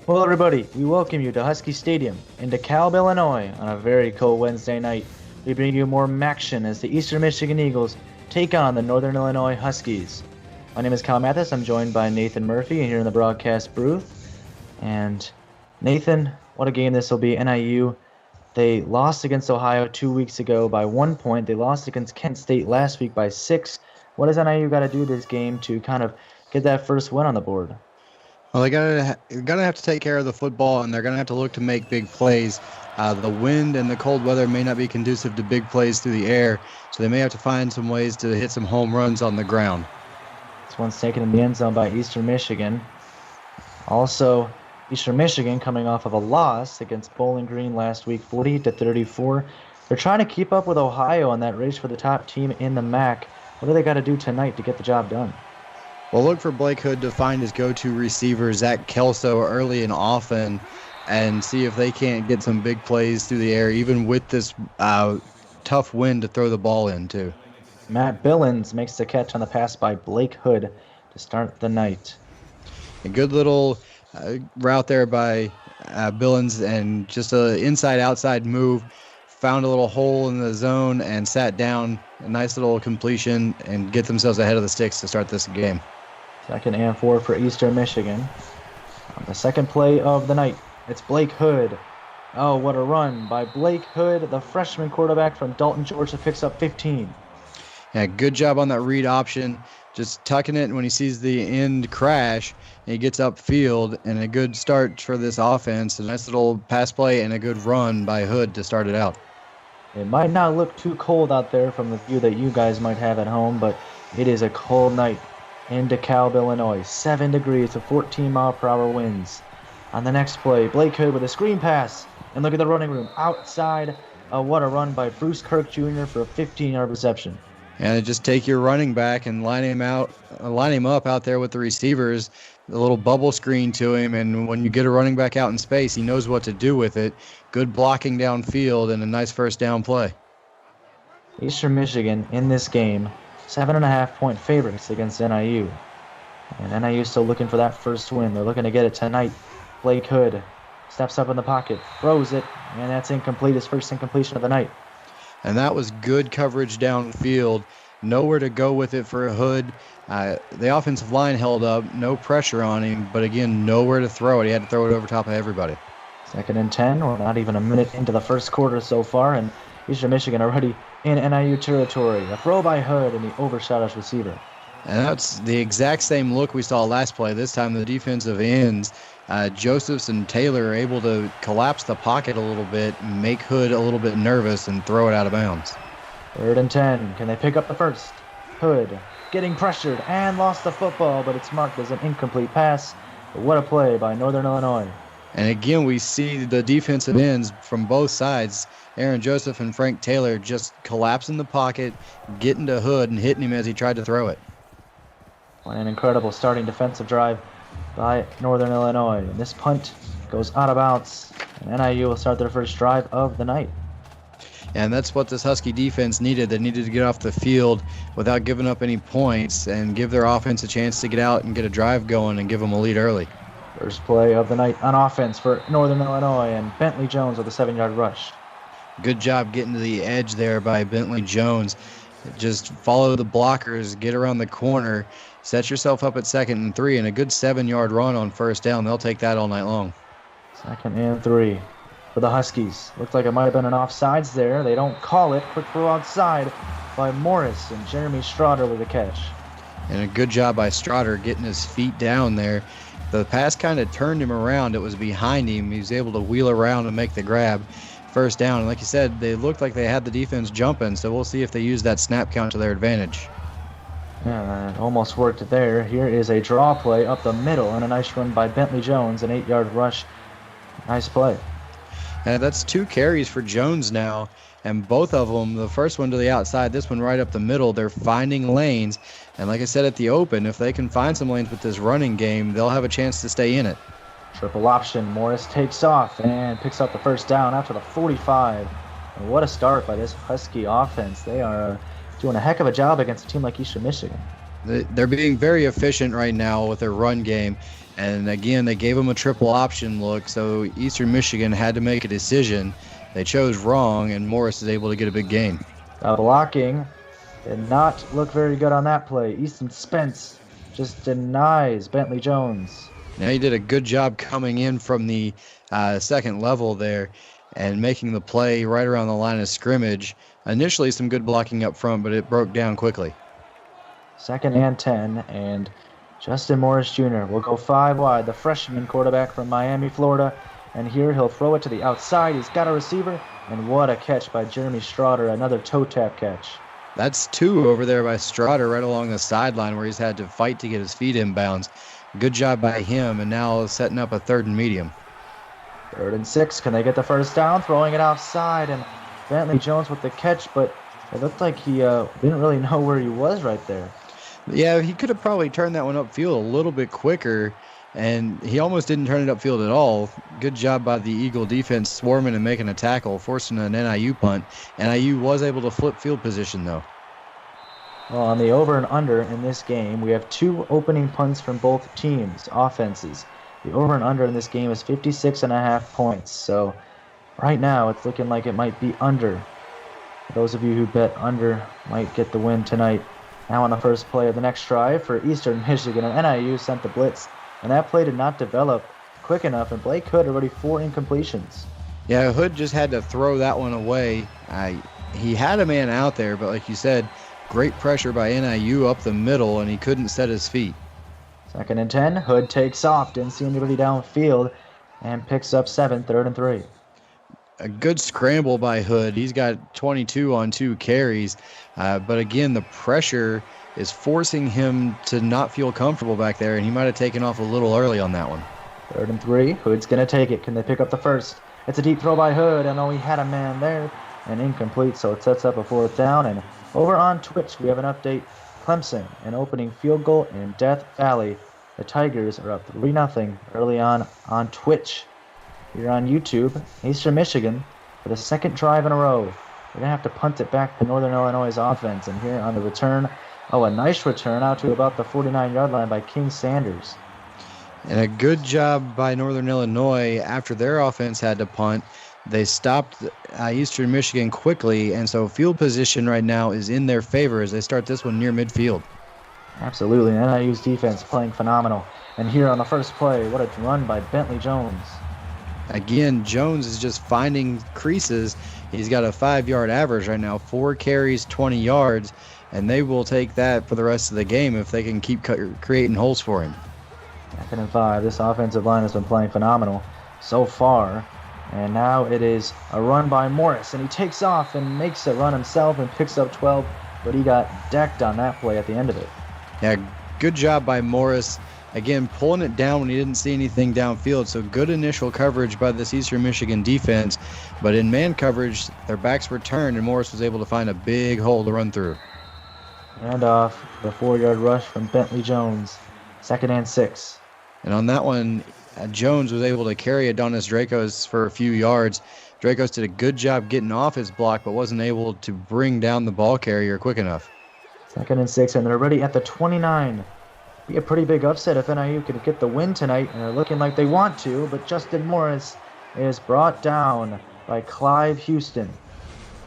Well, everybody, we welcome you to Husky Stadium in DeKalb, Illinois on a very cold Wednesday night. We bring you more action as the Eastern Michigan Eagles take on the Northern Illinois Huskies. My name is Kyle Mathis. I'm joined by Nathan Murphy here in the broadcast booth. And Nathan, what a game this will be. NIU, they lost against Ohio 2 weeks ago by 1 point. They lost against Kent State last week by 6. What does NIU got to do this game to kind of get that first win on the board? Well, they're gonna have to take care of the football, and they're gonna have to look to make big plays. The wind and the cold weather may not be conducive to big plays through the air, so they may have to find some ways to hit some home runs on the ground. This one's taken in the end zone by Eastern Michigan. Also, Eastern Michigan coming off of a loss against Bowling Green last week, 40-34. They're trying to keep up with Ohio in that race for the top team in the MAC. What do they got to do tonight to get the job done? Well, look for Blake Hood to find his go-to receiver, Zach Kelso, early and often, and see if they can't get some big plays through the air, even with this tough wind to throw the ball into. Matt Billings makes the catch on the pass by Blake Hood to start the night. A good little route there by Billings, and just an inside-outside move. Found a little hole in the zone and sat down. A nice little completion and get themselves ahead of the sticks to start this game. 2nd and 4 for Eastern Michigan. On the second play of the night, it's Blake Hood. Oh, what a run by Blake Hood, the freshman quarterback from Dalton, Georgia, picks up 15. Yeah, good job on that read option. Just tucking it when he sees the end crash, and he gets upfield, and a good start for this offense. A nice little pass play and a good run by Hood to start it out. It might not look too cold out there from the view that you guys might have at home, but it is a cold night in DeKalb, Illinois. 7 degrees with 14-mile-per-hour winds. On the next play, Blake Hood with a screen pass. And look at the running room outside. What a run by Bruce Kirk Jr. for a 15-yard reception. And just take your running back and line him up out there with the receivers, a little bubble screen to him, and when you get a running back out in space, he knows what to do with it. Good blocking downfield and a nice first down play. Eastern Michigan in this game, 7.5-point favorites against NIU. And NIU still looking for that first win. They're looking to get it tonight. Blake Hood steps up in the pocket, throws it, and that's incomplete. His first incompletion of the night. And that was good coverage downfield. Nowhere to go with it for Hood. The offensive line held up, no pressure on him, but again, nowhere to throw it. He had to throw it over top of everybody. 2nd and 10. We're not even a minute into the first quarter so far, and Eastern Michigan already in NIU territory. A throw by Hood, and he overshot his receiver. And that's the exact same look we saw last play. This time the defensive ends, Josephs and Taylor, are able to collapse the pocket a little bit, make Hood a little bit nervous, and throw it out of bounds. 3rd and 10. Can they pick up the first? Hood getting pressured and lost the football, but it's marked as an incomplete pass. But what a play by Northern Illinois. And again, we see the defensive ends from both sides, Aaron Joseph and Frank Taylor, just collapsing the pocket, getting to Hood and hitting him as he tried to throw it. An incredible starting defensive drive by Northern Illinois. And this punt goes out of bounds, and NIU will start their first drive of the night. And that's what this Husky defense needed. They needed to get off the field without giving up any points and give their offense a chance to get out and get a drive going and give them a lead early. First play of the night on offense for Northern Illinois, and Bentley Jones with a 7-yard rush. Good job getting to the edge there by Bentley Jones. Just follow the blockers, get around the corner, set yourself up at 2nd and 3, and a good 7-yard run on first down. They'll take that all night long. 2nd and 3 for the Huskies. Looked like it might have been an offsides there. They don't call it. Quick throw outside by Morris, and Jeremy Strotter with a catch. And a good job by Strotter getting his feet down there. The pass kind of turned him around. It was behind him. He was able to wheel around and make the grab. First down. And like you said, they looked like they had the defense jumping, so we'll see if they use that snap count to their advantage. Yeah, it almost worked there. Here is a draw play up the middle, and a nice run by Bentley Jones, an 8-yard rush. Nice play. And that's 2 carries for Jones now, and both of them, the first one to the outside, this one right up the middle, they're finding lanes. And like I said at the open, if they can find some lanes with this running game, they'll have a chance to stay in it. Triple option. Morris takes off and picks up the first down after the 45. And what a start by this Husky offense. They are doing a heck of a job against a team like Eastern Michigan. They're being very efficient right now with their run game. And again, they gave him a triple option look, so Eastern Michigan had to make a decision. They chose wrong, and Morris is able to get a big gain. Blocking did not look very good on that play. Easton Spence just denies Bentley Jones. Now he did a good job coming in from the second level there and making the play right around the line of scrimmage. Initially some good blocking up front, but it broke down quickly. 2nd and 10, and Justin Morris Jr. will go 5 wide, the freshman quarterback from Miami, Florida. And here he'll throw it to the outside. He's got a receiver, and what a catch by Jeremy Strotter, another toe tap catch. That's 2 over there by Strotter right along the sideline where he's had to fight to get his feet in bounds. Good job by him, and now setting up a 3rd and medium. 3rd and 6. Can they get the first down? Throwing it offside, and Bentley Jones with the catch, but it looked like he didn't really know where he was right there. Yeah, he could have probably turned that one upfield a little bit quicker, and he almost didn't turn it upfield at all. Good job by the Eagle defense swarming and making a tackle, forcing an NIU punt. NIU was able to flip field position, though. Well, on the over and under in this game, we have 2 opening punts from both teams, offenses. The over and under in this game is 56.5 points. So right now it's looking like it might be under. Those of you who bet under might get the win tonight. Now on the first play of the next drive for Eastern Michigan, and NIU sent the blitz, and that play did not develop quick enough, and Blake Hood already 4 incompletions. Yeah, Hood just had to throw that one away. He had a man out there, but like you said, great pressure by NIU up the middle, and he couldn't set his feet. 2nd and 10, Hood takes off, didn't see anybody downfield, and picks up 7, 3rd and 3. A good scramble by Hood. He's got 22 on 2 carries, but again, the pressure is forcing him to not feel comfortable back there, and he might have taken off a little early on that one. 3rd and 3, Hood's going to take it. Can they pick up the first? It's a deep throw by Hood, and he had a man there, and incomplete, so it sets up a 4th down. And over on Twitch, we have an update. Clemson, an opening field goal in Death Valley. The Tigers are up 3-0 early on Twitch. Here on YouTube, Eastern Michigan, for the 2nd drive in a row. We're going to have to punt it back to Northern Illinois' offense. And here on the return, a nice return out to about the 49-yard line by King Sanders. And a good job by Northern Illinois. After their offense had to punt, they stopped Eastern Michigan quickly, and so field position right now is in their favor as they start this one near midfield. Absolutely, NIU's defense playing phenomenal. And here on the first play, what a run by Bentley Jones. Again, Jones is just finding creases. He's got a 5-yard average right now, 4 carries, 20 yards, and they will take that for the rest of the game if they can keep creating holes for him. 2nd and 5. This offensive line has been playing phenomenal so far. And now it is a run by Morris, and he takes off and makes a run himself and picks up 12, but he got decked on that play at the end of it. Yeah, good job by Morris. Again, pulling it down when he didn't see anything downfield, so good initial coverage by this Eastern Michigan defense, but in man coverage, their backs were turned, and Morris was able to find a big hole to run through. And off the 4-yard rush from Bentley Jones, 2nd and 6. And on that one, Jones was able to carry Adonis Dracos for a few yards. Dracos did a good job getting off his block, but wasn't able to bring down the ball carrier quick enough. 2nd and 6, and they're already at the 29. Be a pretty big upset if NIU could get the win tonight, and they're looking like they want to, but Justin Morris is brought down by Clive Houston.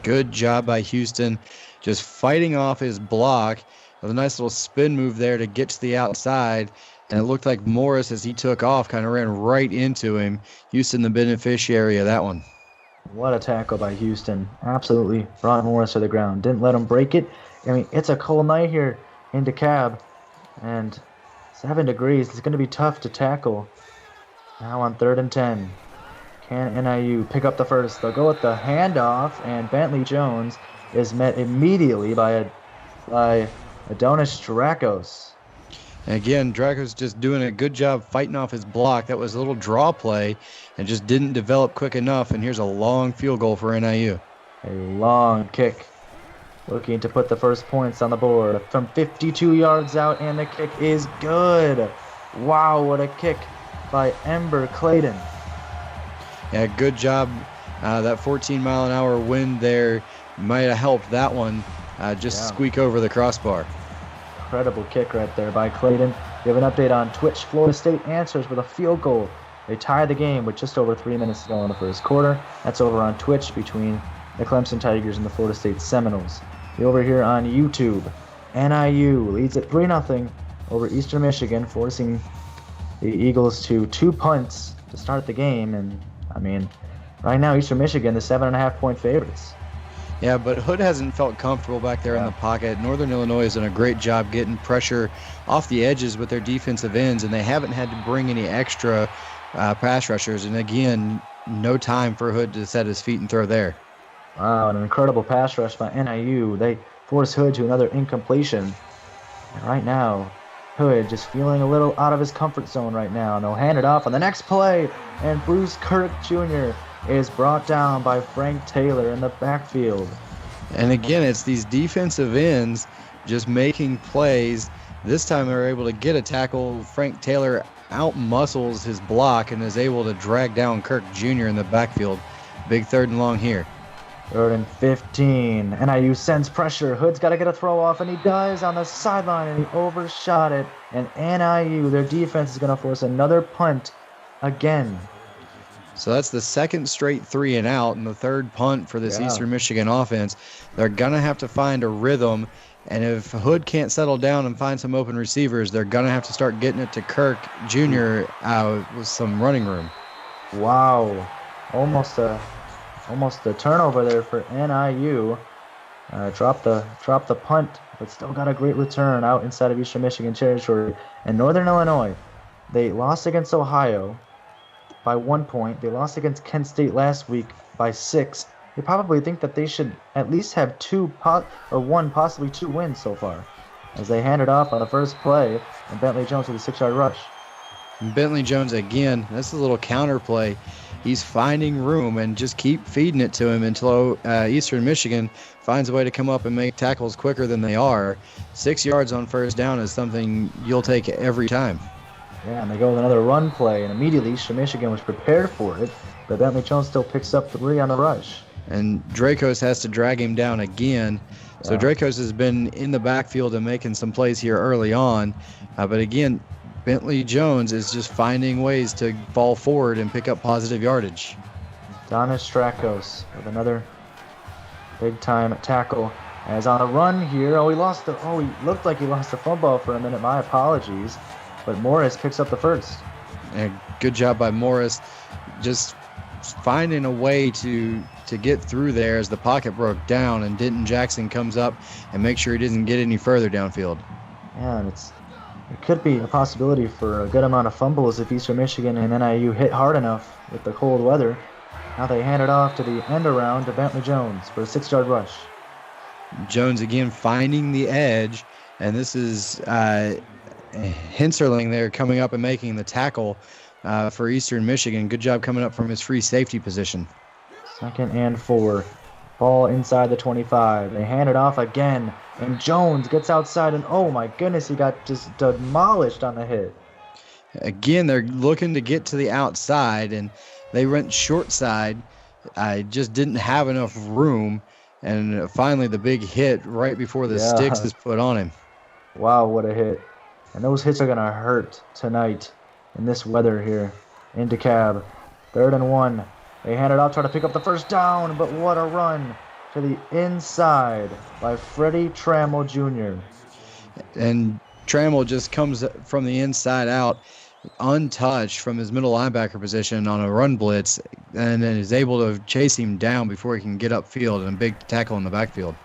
Good job by Houston, just fighting off his block. With a nice little spin move there to get to the outside, and it looked like Morris, as he took off, kind of ran right into him. Houston the beneficiary of that one. What a tackle by Houston. Absolutely brought Morris to the ground. Didn't let him break it. I mean, it's a cold night here in DeKalb, and 7 degrees. It's going to be tough to tackle. Now on 3rd and 10. Can NIU pick up the first? They'll go with the handoff, and Bentley Jones is met immediately by Adonis Dracos. And again, Dracos just doing a good job fighting off his block. That was a little draw play and just didn't develop quick enough. And here's a long field goal for NIU. A long kick. Looking to put the first points on the board from 52 yards out, and the kick is good. Wow, what a kick by Ember Clayton. Yeah, good job. That 14-mile-an-hour wind there might have helped that one just squeak over the crossbar. Incredible kick right there by Clayton. We have an update on Twitch. Florida State answers with a field goal. They tied the game with just over 3 minutes to go in the first quarter. That's over on Twitch between the Clemson Tigers and the Florida State Seminoles. Over here on YouTube, NIU leads at 3-0 over Eastern Michigan, forcing the Eagles to 2 punts to start the game. And, I mean, right now, Eastern Michigan, the 7.5-point favorites. Yeah, but Hood hasn't felt comfortable back there in the pocket. Northern Illinois has done a great job getting pressure off the edges with their defensive ends, and they haven't had to bring any extra pass rushers. And, again, no time for Hood to set his feet and throw there. Wow, an incredible pass rush by NIU. They force Hood to another incompletion. And right now, Hood just feeling a little out of his comfort zone right now. And they'll hand it off on the next play, and Bruce Kirk Jr. is brought down by Frank Taylor in the backfield. And again, it's these defensive ends just making plays. This time they're able to get a tackle. Frank Taylor out-muscles his block and is able to drag down Kirk Jr. in the backfield. Big 3rd and long here. 3rd and 15. NIU sends pressure. Hood's got to get a throw off, and he does on the sideline, and he overshot it. And NIU, their defense, is going to force another punt again. So that's the 2nd straight 3 and out and the 3rd punt for this Eastern Michigan offense. They're going to have to find a rhythm, and if Hood can't settle down and find some open receivers, they're going to have to start getting it to Kirk Jr. With some running room. Wow. Almost a turnover there for NIU. Dropped the punt, but still got a great return out inside of Eastern Michigan territory. And Northern Illinois, they lost against Ohio by 1 point. They lost against Kent State last week by 6. They probably think that they should at least have one, possibly 2 wins so far, as they handed off on the first play, and Bentley Jones with a 6-yard rush. And Bentley Jones again. That's a little counter play. He's finding room and just keep feeding it to him until Eastern Michigan finds a way to come up and make tackles quicker than they are. 6 yards on first down is something you'll take every time. Yeah, and they go with another run play, and immediately Eastern Michigan was prepared for it, but Bentley Jones still picks up 3 on the rush. And Dracos has to drag him down again. So Dracos has been in the backfield and making some plays here early on. But again, Bentley Jones is just finding ways to fall forward and pick up positive yardage. Donis Dracos with another big-time tackle. As on a run here, he looked like he lost the football for a minute. My apologies. But Morris picks up the first. And good job by Morris, just finding a way to get through there as the pocket broke down, and Denton Jackson comes up and makes sure he doesn't get any further downfield. Yeah, and it could be a possibility for a good amount of fumbles if Eastern Michigan and NIU hit hard enough with the cold weather. Now they hand it off to the end around to Bentley Jones for a 6-yard rush. Jones again finding the edge, and this is Henserling there coming up and making the tackle for Eastern Michigan. Good job coming up from his free safety position. 2nd and 4. Ball inside the 25. They hand it off again, and Jones gets outside, and oh my goodness, he got just demolished on the hit. Again, they're looking to get to the outside, and they went short side. I just didn't have enough room, and finally the big hit right before the sticks is put on him. Wow, what a hit. And those hits are going to hurt tonight in this weather here in DeKalb. 3rd and 1. They hand it off, try to pick up the first down, but what a run to the inside by Freddie Trammell Jr. And Trammell just comes from the inside out, untouched from his middle linebacker position on a run blitz, and then is able to chase him down before he can get upfield, and a big tackle in the backfield.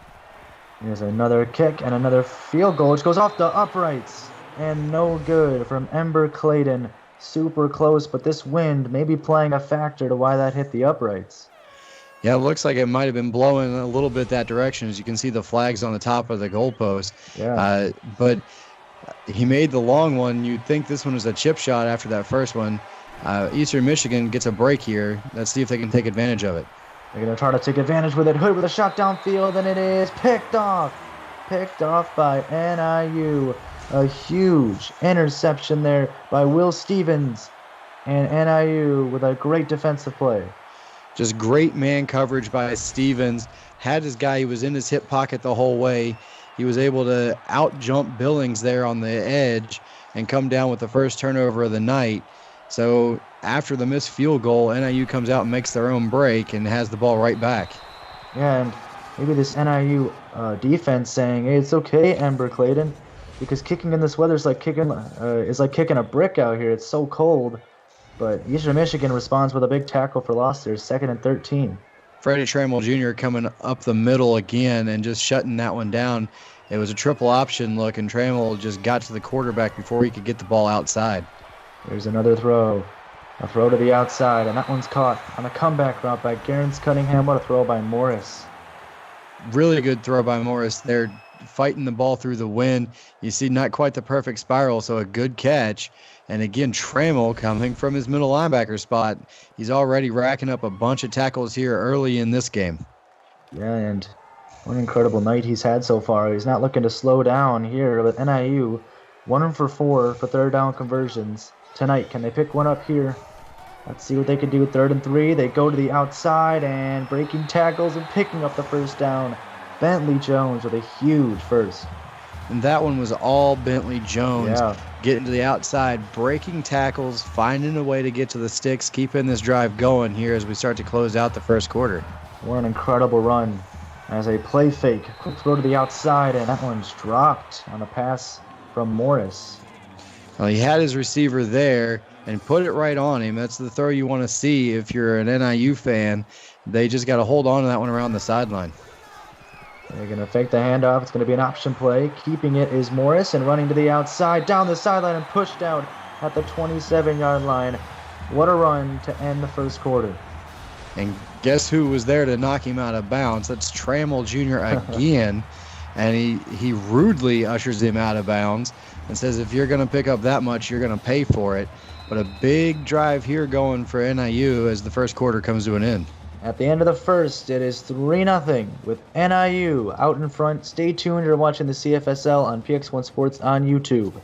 Here's another kick and another field goal, which goes off the uprights. And no good from Ember Clayton. Super close, but this wind may be playing a factor to why that hit the uprights. Yeah, it looks like it might have been blowing a little bit that direction, as you can see the flags on the top of the goalpost. Yeah. But he made the long one. You'd think this one was a chip shot after that first one. Eastern Michigan gets a break here. Let's see if they can take advantage of it. They're going to try to take advantage with it. Hood with a shot downfield, and it is picked off. Picked off by NIU. A huge interception there by Will Stevens, and NIU with a great defensive play. Just great man coverage by Stevens. Had his guy, he was in his hip pocket the whole way. He was able to out-jump Billings there on the edge, and come down with the first turnover of the night. So after the missed field goal, NIU comes out and makes their own break and has the ball right back. Yeah, and maybe this NIU defense saying, "Hey, it's okay, Ember Clayton, because kicking in this weather is like kicking a brick out here. It's so cold." But Eastern Michigan responds with a big tackle for loss there, 2nd and 13. Freddie Trammell Jr. coming up the middle again and just shutting that one down. It was a triple option look, and Trammell just got to the quarterback before he could get the ball outside. There's another throw. A throw to the outside, and that one's caught on a comeback route by Garrence Cunningham. What a throw by Morris. Really good throw by Morris. They're fighting the ball through the wind. You see not quite the perfect spiral, so a good catch. And again, Trammell coming from his middle linebacker spot. He's already racking up a bunch of tackles here early in this game. Yeah, and what an incredible night he's had so far. He's not looking to slow down here with NIU. 1 for 4 for third down conversions tonight. Can they pick one up here? Let's see what they can do. 3rd and 3. They go to the outside and breaking tackles and picking up the first down. Bentley Jones with a huge first. And that one was all Bentley Jones getting to the outside, breaking tackles, finding a way to get to the sticks, keeping this drive going here as we start to close out the first quarter. What an incredible run. As a play fake, quick throw to the outside, and that one's dropped on a pass from Morris. Well, he had his receiver there and put it right on him. That's the throw you want to see if you're an NIU fan. They just got to hold on to that one around the sideline. They're going to fake the handoff. It's going to be an option play. Keeping it is Morris, and running to the outside, down the sideline, and pushed out at the 27-yard line. What a run to end the first quarter. And guess who was there to knock him out of bounds? That's Trammell Jr. again. And he rudely ushers him out of bounds and says, if you're going to pick up that much, you're going to pay for it. But a big drive here going for NIU as the first quarter comes to an end. At the end of the first, it is 3-0 with NIU out in front. Stay tuned. You're watching the CFSL on PX1 Sports on YouTube.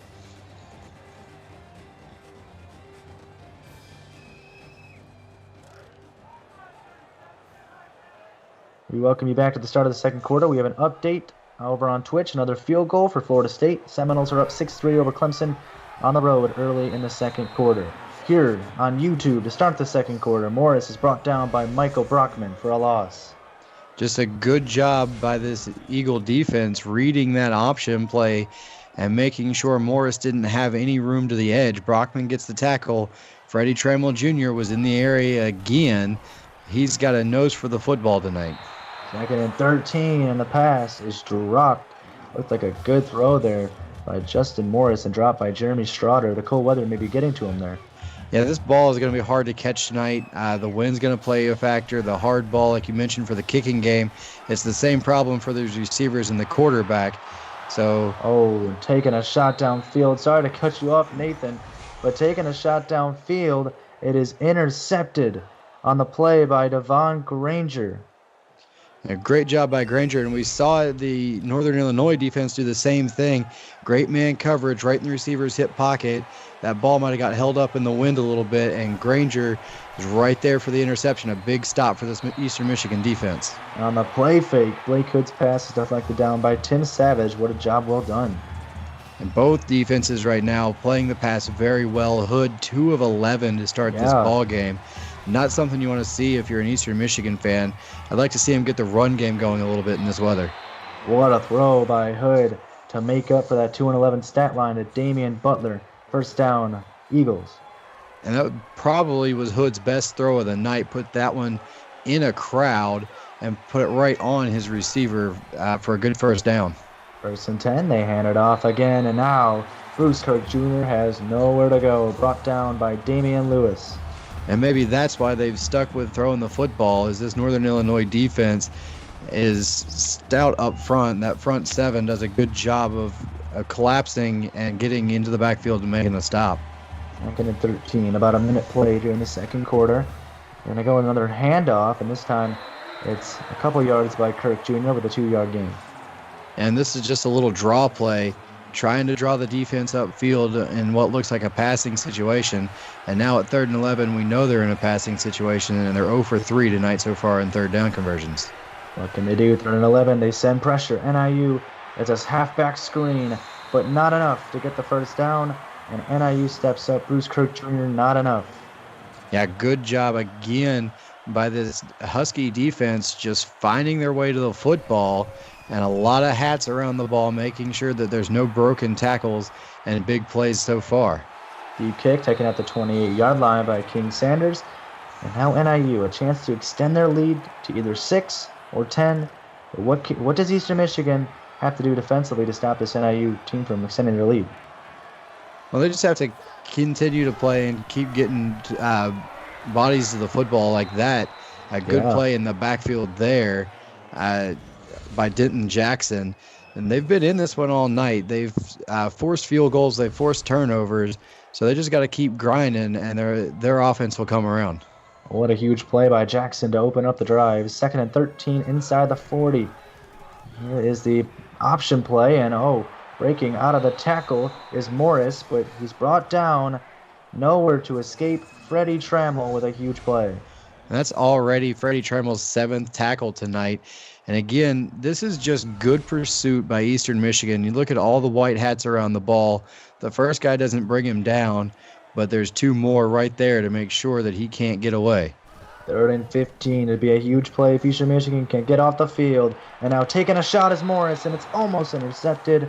We welcome you back to the start of the second quarter. We have an update over on Twitch. Another field goal for Florida State. Seminoles are up 6-3 over Clemson on the road early in the second quarter. Here on YouTube to start the second quarter, Morris is brought down by Michael Brockman for a loss. Just a good job by this Eagle defense reading that option play and making sure Morris didn't have any room to the edge. Brockman gets the tackle. Freddie Trammell Jr. was in the area again. He's got a nose for the football tonight. 2nd and 13, and the pass is dropped. Looked like a good throw there by Justin Morris and dropped by Jeremy Strotter. The cold weather may be getting to him there. Yeah, this ball is going to be hard to catch tonight. The wind's going to play a factor. The hard ball, like you mentioned, for the kicking game, it's the same problem for those receivers and the quarterback. So, taking a shot downfield. Sorry to cut you off, Nathan, but taking a shot downfield, it is intercepted on the play by Devon Granger. A great job by Granger, and we saw the Northern Illinois defense do the same thing. Great man coverage right in the receiver's hip pocket. That ball might have got held up in the wind a little bit, and Granger is right there for the interception. A big stop for this Eastern Michigan defense. On the play fake, Blake Hood's pass is deflected down by Tim Savage. What a job well done. And both defenses right now playing the pass very well. Hood 2 of 11 to start this ball game. Not something you want to see if you're an Eastern Michigan fan. I'd like to see him get the run game going a little bit in this weather. What a throw by Hood to make up for that 2-11 stat line to Damian Butler. First down, Eagles. And that probably was Hood's best throw of the night. Put that one in a crowd and put it right on his receiver for a good first down. 1st and 10, they hand it off again, and now Bruce Kirk Jr. has nowhere to go. Brought down by Damian Lewis. And maybe that's why they've stuck with throwing the football, is this Northern Illinois defense is stout up front. That front 7 does a good job of collapsing and getting into the backfield and making a stop. 2nd and 13, about a minute played here in the second quarter. They're going to go another handoff, and this time it's a couple yards by Kirk Jr. with a 2-yard gain. And this is just a little draw play, trying to draw the defense upfield in what looks like a passing situation. And now at 3rd and 11, we know they're in a passing situation, and they're 0 for 3 tonight so far in third down conversions. What can they do? 3rd and 11, they send pressure. NIU, it's a halfback screen, but not enough to get the first down. and NIU steps up. Bruce Kirk Jr. not enough. Yeah, good job again by this Husky defense, just finding their way to the football, and a lot of hats around the ball, making sure that there's no broken tackles and big plays so far. Deep kick taken at the 28-yard line by King Sanders. And now NIU, a chance to extend their lead to either 6 or 10. But what does Eastern Michigan have to do defensively to stop this NIU team from extending their lead? Well, they just have to continue to play and keep getting bodies to the football like that. A good play in the backfield there by Denton Jackson. And they've been in this one all night. They've forced field goals. They've forced turnovers. So they just got to keep grinding, and their offense will come around. What a huge play by Jackson to open up the drive. 2nd and 13 inside the 40. Here is the option play, and breaking out of the tackle is Morris, but he's brought down. Nowhere to escape. Freddie Trammell with a huge play. And that's already Freddie Trammell's 7th tackle tonight. And again, this is just good pursuit by Eastern Michigan. You look at all the white hats around the ball. The first guy doesn't bring him down, but there's 2 more right there to make sure that he can't get away. 3rd and 15. It'd be a huge play if Eastern Michigan can get off the field. And now taking a shot is Morris, and it's almost intercepted.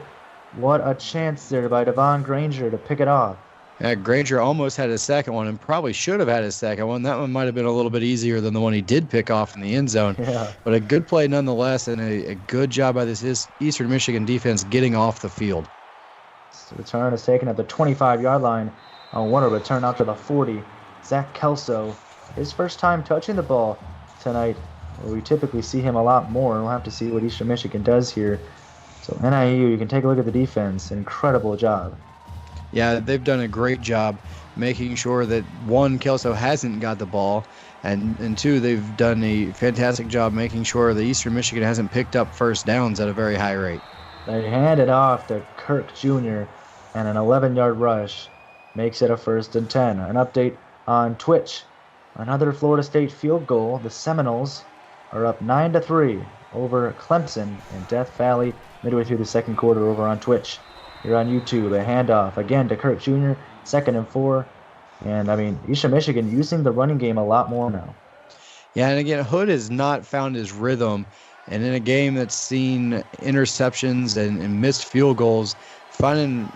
What a chance there by Devon Granger to pick it off. Yeah, Granger almost had a second one and probably should have had a second one. That one might have been a little bit easier than the one he did pick off in the end zone. Yeah. But a good play nonetheless, and a good job by this Eastern Michigan defense getting off the field. The return is taken at the 25-yard line. On one return out to the 40. Zach Kelso, his first time touching the ball tonight. We typically see him a lot more. We'll have to see what Eastern Michigan does here. So NIU, you can take a look at the defense. Incredible job. Yeah, they've done a great job making sure that, 1, Kelso hasn't got the ball, and 2, they've done a fantastic job making sure that Eastern Michigan hasn't picked up first downs at a very high rate. They hand it off to Kirk Jr., and an 11-yard rush makes it a 1st and 10. An update on Twitch. Another Florida State field goal. The Seminoles are up 9-3 over Clemson in Death Valley midway through the 2nd quarter over on Twitch. Here on YouTube, a handoff again to Kirk Jr., 2nd and 4. And, Eastern Michigan using the running game a lot more now. Yeah, and again, Hood has not found his rhythm. And in a game that's seen interceptions and missed field goals, finding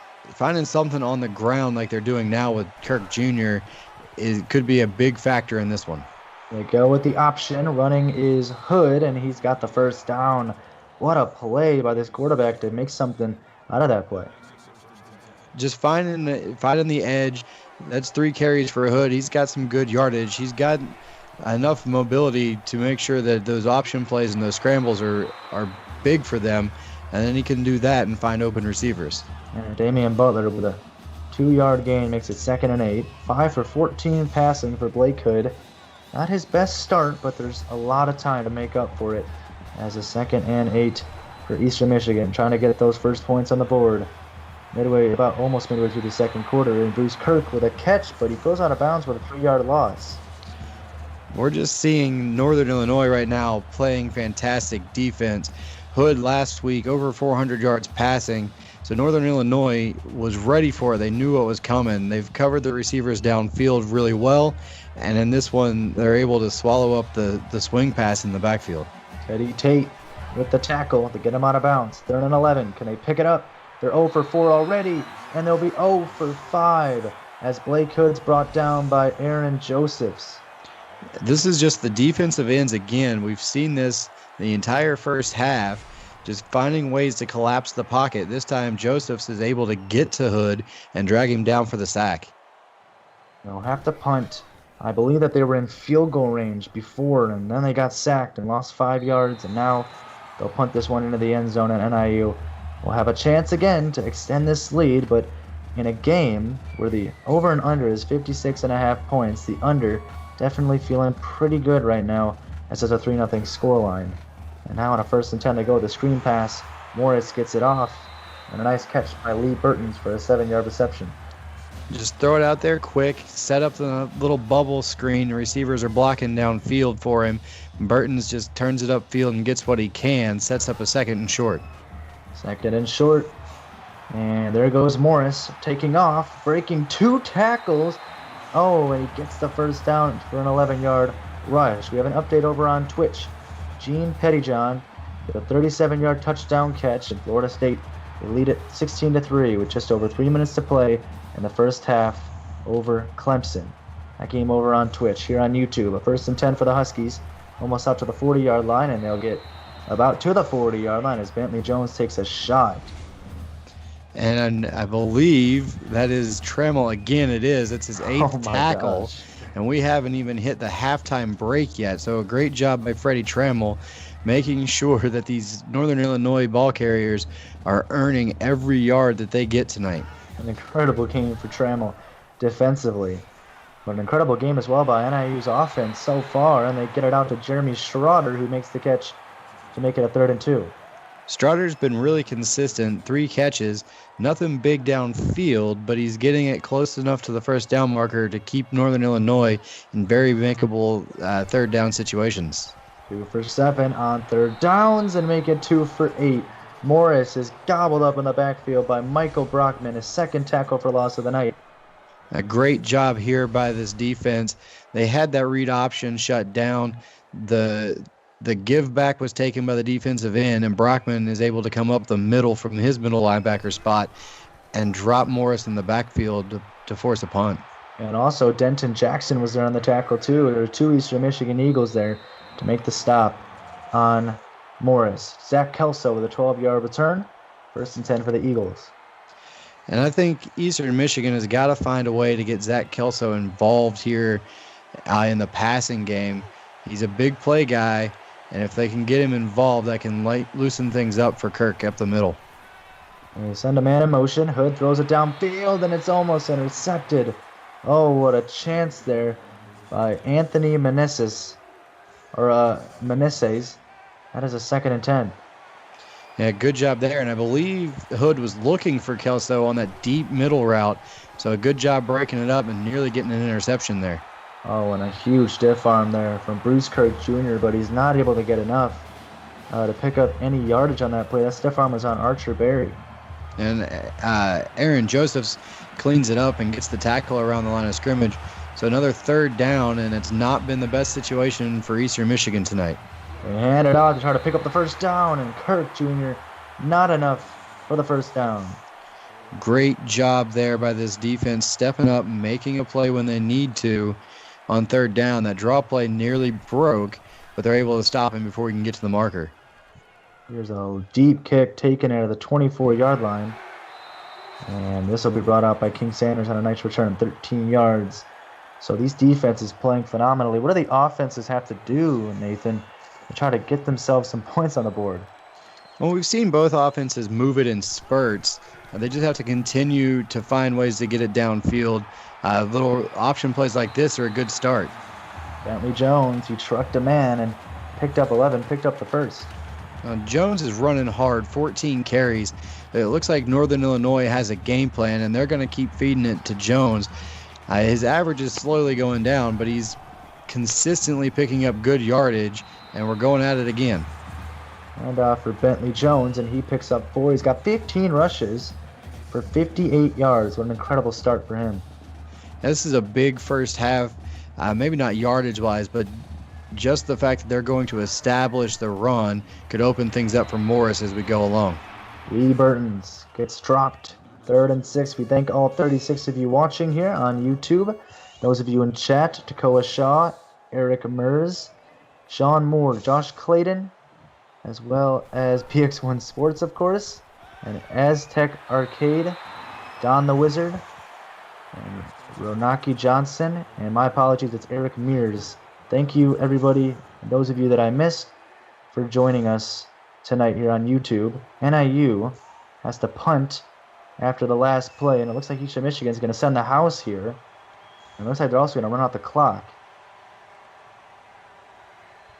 something on the ground like they're doing now with Kirk Jr. could be a big factor in this one. They go with the option. Running is Hood, and he's got the 1st down. What a play by this quarterback to make something out of that play. Just finding the edge. That's 3 carries for Hood. He's got some good yardage. He's got enough mobility to make sure that those option plays and those scrambles are big for them, and then he can do that and find open receivers. And Damian Butler with a 2-yard gain makes it 2nd and 8. 5 for 14 passing for Blake Hood. Not his best start, but there's a lot of time to make up for it as a 2nd and 8 for Eastern Michigan, trying to get those first points on the board. Almost midway through the 2nd quarter, and Bruce Kirk with a catch, but he goes out of bounds with a 3-yard loss. We're just seeing Northern Illinois right now playing fantastic defense. Hood last week over 400 yards passing, so Northern Illinois was ready for it. They knew what was coming. They've covered the receivers downfield really well, and in this one they're able to swallow up the swing pass in the backfield. Teddy Tate with the tackle to get him out of bounds. 3rd and 11. Can they pick it up? They're 0 for 4 already, and they'll be 0 for 5 as Blake Hood's brought down by Aaron Josephs. This is just the defensive ends again. We've seen this the entire first half, just finding ways to collapse the pocket. This time Josephs is able to get to Hood and drag him down for the sack. They'll have to punt. I believe that they were in field goal range before, and then they got sacked and lost 5 yards, and now they'll punt this one into the end zone, and NIU will have a chance again to extend this lead, but in a game where the over and under is 56.5 points, the under definitely feeling pretty good right now as it's a 3-0 scoreline. And now on a 1st and 10 to go, the screen pass, Morris gets it off, and a nice catch by Lee Burtons for a 7-yard reception. Just throw it out there quick, set up the little bubble screen. The receivers are blocking downfield for him. Burtons just turns it upfield and gets what he can, sets up a 2nd and short. 2nd and short. And there goes Morris taking off, breaking 2 tackles. Oh, and he gets the first down for an 11-yard rush. We have an update over on Twitch. Gene Pettyjohn with a 37-yard touchdown catch, and Florida State will lead it 16-3 with just over 3 minutes to play in the first half over Clemson. That game over on Twitch. Here on YouTube, a 1st and 10 for the Huskies, almost out to the 40-yard line, and they'll get about to the 40-yard line as Bentley Jones takes a shot. And I believe that is Trammell again. It is. It's his 8th tackle. Gosh. And we haven't even hit the halftime break yet. So a great job by Freddie Trammell making sure that these Northern Illinois ball carriers are earning every yard that they get tonight. An incredible game for Trammell defensively. But an incredible game as well by NIU's offense so far, and they get it out to Jeremy Schroeder, who makes the catch to make it a 3rd and 2. Schroeder's been really consistent, 3 catches, nothing big downfield, but he's getting it close enough to the first down marker to keep Northern Illinois in very makeable 3rd down situations. 2 for 7 on 3rd downs and make it 2 for 8. Morris is gobbled up in the backfield by Michael Brockman, his 2nd tackle for loss of the night. A great job here by this defense. They had that read option shut down. The give back was taken by the defensive end, and Brockman is able to come up the middle from his middle linebacker spot and drop Morris in the backfield to force a punt. And also Denton Jackson was there on the tackle too. There were 2 Eastern Michigan Eagles there to make the stop on Morris. Zach Kelso with a 12-yard return. 1st and 10 for the Eagles. And I think Eastern Michigan has got to find a way to get Zach Kelso involved here in the passing game. He's a big play guy, and if they can get him involved, that can loosen things up for Kirk up the middle. And they send a man in motion. Hood throws it downfield, and it's almost intercepted. Oh, what a chance there by Anthony Meneses. Meneses. That is a 2nd and 10. Yeah, good job there. And I believe Hood was looking for Kelso on that deep middle route. So a good job breaking it up and nearly getting an interception there. Oh, and a huge stiff arm there from Bruce Kirk Jr., but he's not able to get enough to pick up any yardage on that play. That stiff arm was on Archer Berry. And Aaron Josephs cleans it up and gets the tackle around the line of scrimmage. So another 3rd down, and it's not been the best situation for Eastern Michigan tonight. They hand it out to try to pick up the 1st down, and Kirk Jr. not enough for the 1st down. Great job there by this defense, stepping up, making a play when they need to on 3rd down. That draw play nearly broke, but they're able to stop him before he can get to the marker. Here's a deep kick taken out of the 24-yard line. And this will be brought out by King Sanders on a nice return, 13 yards. So these defenses playing phenomenally. What do the offenses have to do, Nathan, to try to get themselves some points on the board? Well, we've seen both offenses move it in spurts. They just have to continue to find ways to get it downfield. Little option plays like this are a good start. Bentley Jones, he trucked a man and picked up 11, picked up the 1st. Jones is running hard, 14 carries. It looks like Northern Illinois has a game plan, and they're going to keep feeding it to Jones. His average is slowly going down, but he's consistently picking up good yardage, and we're going at it again. And off for Bentley Jones, and he picks up 4. He's got 15 rushes for 58 yards. What an incredible start for him. This is a big first half, maybe not yardage-wise, but just the fact that they're going to establish the run could open things up for Morris as we go along. Lee Burtons gets dropped. 3rd and 6. We thank all 36 of you watching here on YouTube. Those of you in chat, Takoa Shaw, Eric Mers, Sean Moore, Josh Clayton, as well as PX1 Sports, of course, and Aztec Arcade, Don the Wizard, and Ronaki Johnson, and my apologies, it's Eric Mears. Thank you, everybody, and those of you that I missed, for joining us tonight here on YouTube. NIU has to punt after the last play, and it looks like Eastern Michigan is going to send the house here. And it looks like they're also going to run out the clock.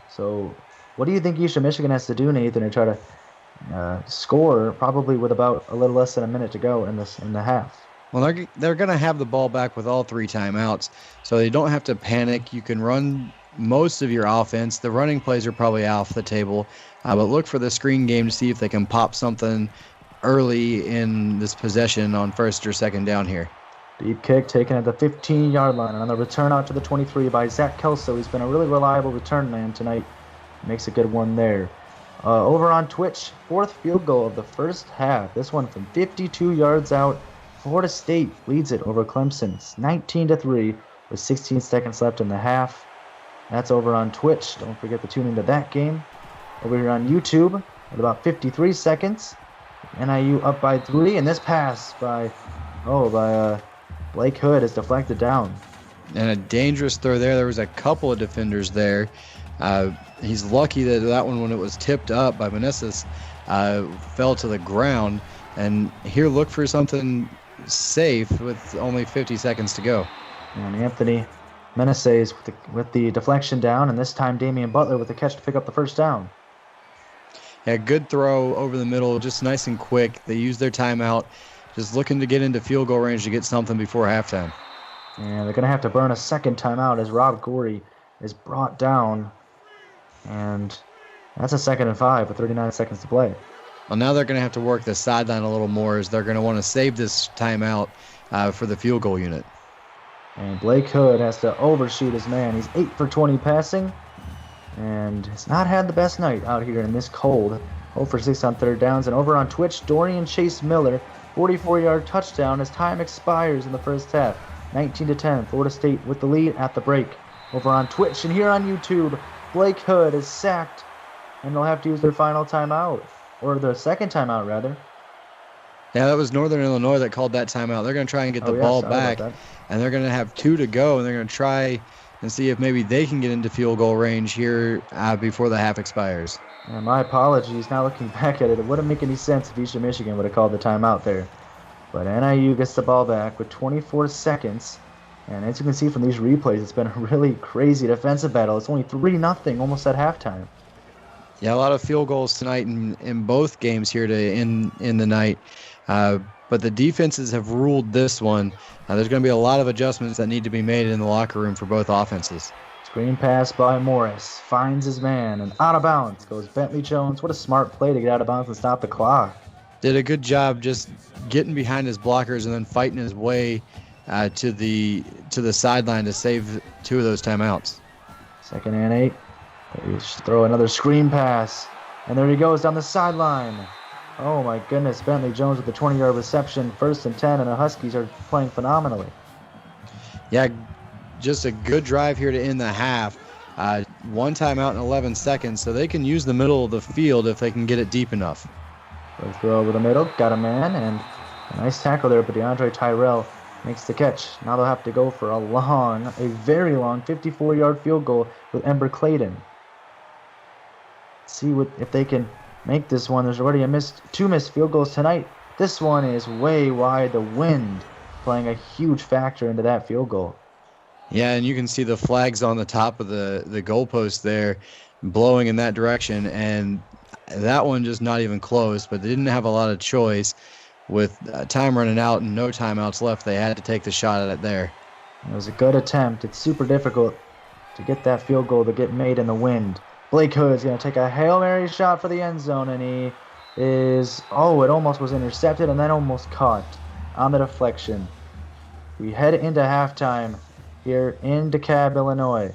So, what do you think Eastern Michigan has to do, Nathan, to try to score, probably with about a little less than a minute to go in the half? Well, they're going to have the ball back with all 3 timeouts, so they don't have to panic. You can run most of your offense. The running plays are probably off the table, but look for the screen game to see if they can pop something early in this possession on first or second down here. Deep kick taken at the 15-yard line. And on the return out to the 23 by Zach Kelso. He's been a really reliable return man tonight. Makes a good one there. Over on Twitch, 4th field goal of the first half. This one from 52 yards out. Florida State leads it over Clemson. It's 19-3 with 16 seconds left in the half. That's over on Twitch. Don't forget to tune into that game. Over here on YouTube, at about 53 seconds, NIU up by 3, and this pass by Blake Hood is deflected down. And a dangerous throw there. There was a couple of defenders there. He's lucky that one, when it was tipped up by Meneses, fell to the ground. And here, look for something safe with only 50 seconds to go. And Anthony Meneses with the deflection down, and this time Damian Butler with the catch to pick up the first down. Yeah, good throw over the middle, just nice and quick. They used their timeout, just looking to get into field goal range to get something before halftime. And they're going to have to burn a second timeout as Rob Gorey is brought down. And that's a 2nd and 5 with 39 seconds to play. Well, now they're going to have to work the sideline a little more, as they're going to want to save this timeout for the field goal unit. And Blake Hood has to overshoot his man. He's 8 for 20 passing. And has not had the best night out here in this cold. 0 for 6 on 3rd downs. And over on Twitch, Dorian Chase Miller, 44-yard touchdown as time expires in the first half. 19-10, Florida State with the lead at the break. Over on Twitch and here on YouTube, Blake Hood is sacked, and they'll have to use their final timeout, or their second timeout, rather. Yeah, that was Northern Illinois that called that timeout. They're going to try and get the ball back, and they're going to have 2 to go, and they're going to try and see if maybe they can get into field goal range here before the half expires. And my apologies. Now looking back at it wouldn't make any sense if Eastern Michigan would have called the timeout there. But NIU gets the ball back with 24 seconds. And as you can see from these replays, it's been a really crazy defensive battle. It's only 3-0 almost at halftime. Yeah, a lot of field goals tonight in both games here to end the night. But the defenses have ruled this one. There's going to be a lot of adjustments that need to be made in the locker room for both offenses. Screen pass by Morris. Finds his man. And out of bounds goes Bentley Jones. What a smart play to get out of bounds and stop the clock. Did a good job just getting behind his blockers and then fighting his way to the sideline to save 2 of those timeouts. 2nd and 8. They throw another screen pass. And there he goes down the sideline. Oh my goodness, Bentley Jones with the 20-yard reception, 1st and 10, and the Huskies are playing phenomenally. Yeah, just a good drive here to end the half. 1 timeout in 11 seconds, so they can use the middle of the field if they can get it deep enough. So throw over the middle, got a man, and a nice tackle there, but DeAndre Tyrell makes the catch. Now they'll have to go for a very long 54-yard field goal with Ember Clayton. See if they can make this one. There's already 2 missed field goals tonight. This one is way wide. The wind playing a huge factor into that field goal. Yeah, and you can see the flags on the top of the goalpost there blowing in that direction, and that one just not even close, but they didn't have a lot of choice. With time running out and no timeouts left, they had to take the shot at it there. It was a good attempt. It's super difficult to get that field goal to get made in the wind. Blake Hood's going to take a Hail Mary shot for the end zone, and he is, it almost was intercepted and then almost caught on the deflection. We head into halftime here in DeKalb, Illinois.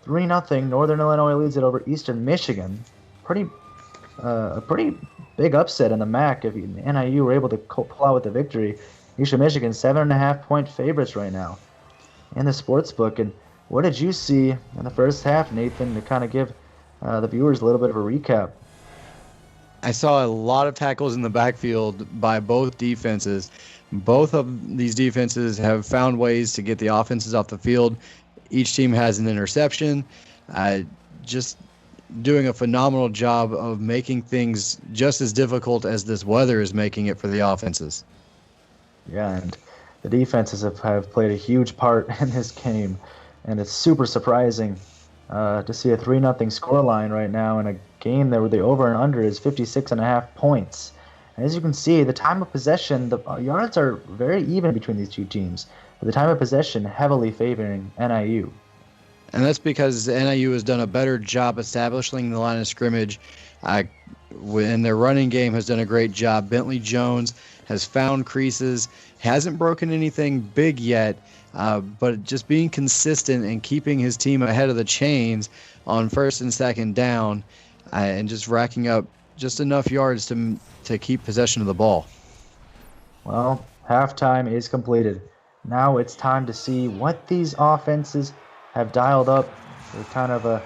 3-0, Northern Illinois leads it over Eastern Michigan. A pretty big upset in the MAC if NIU were able to pull out with the victory. Eastern Michigan 7.5-point favorites right now in the sports book. And what did you see in the first half, Nathan, to kind of give the viewers a little bit of a recap? I saw a lot of tackles in the backfield by both defenses. Both of these defenses have found ways to get the offenses off the field. Each team has an interception. Just doing a phenomenal job of making things just as difficult as this weather is making it for the offenses. Yeah, and the defenses have played a huge part in this game, and it's super surprising to see a 3-0 scoreline right now in a game where the over and under is 56.5 points. And as you can see, the time of possession, the yards are very even between these two teams, but the time of possession heavily favoring NIU. And that's because NIU has done a better job establishing the line of scrimmage. And their running game has done a great job. Bentley Jones has found creases, hasn't broken anything big yet, but just being consistent and keeping his team ahead of the chains on first and second down, and just racking up just enough yards to keep possession of the ball. Well, halftime is completed. Now it's time to see what these offenses have dialed up. They're kind of a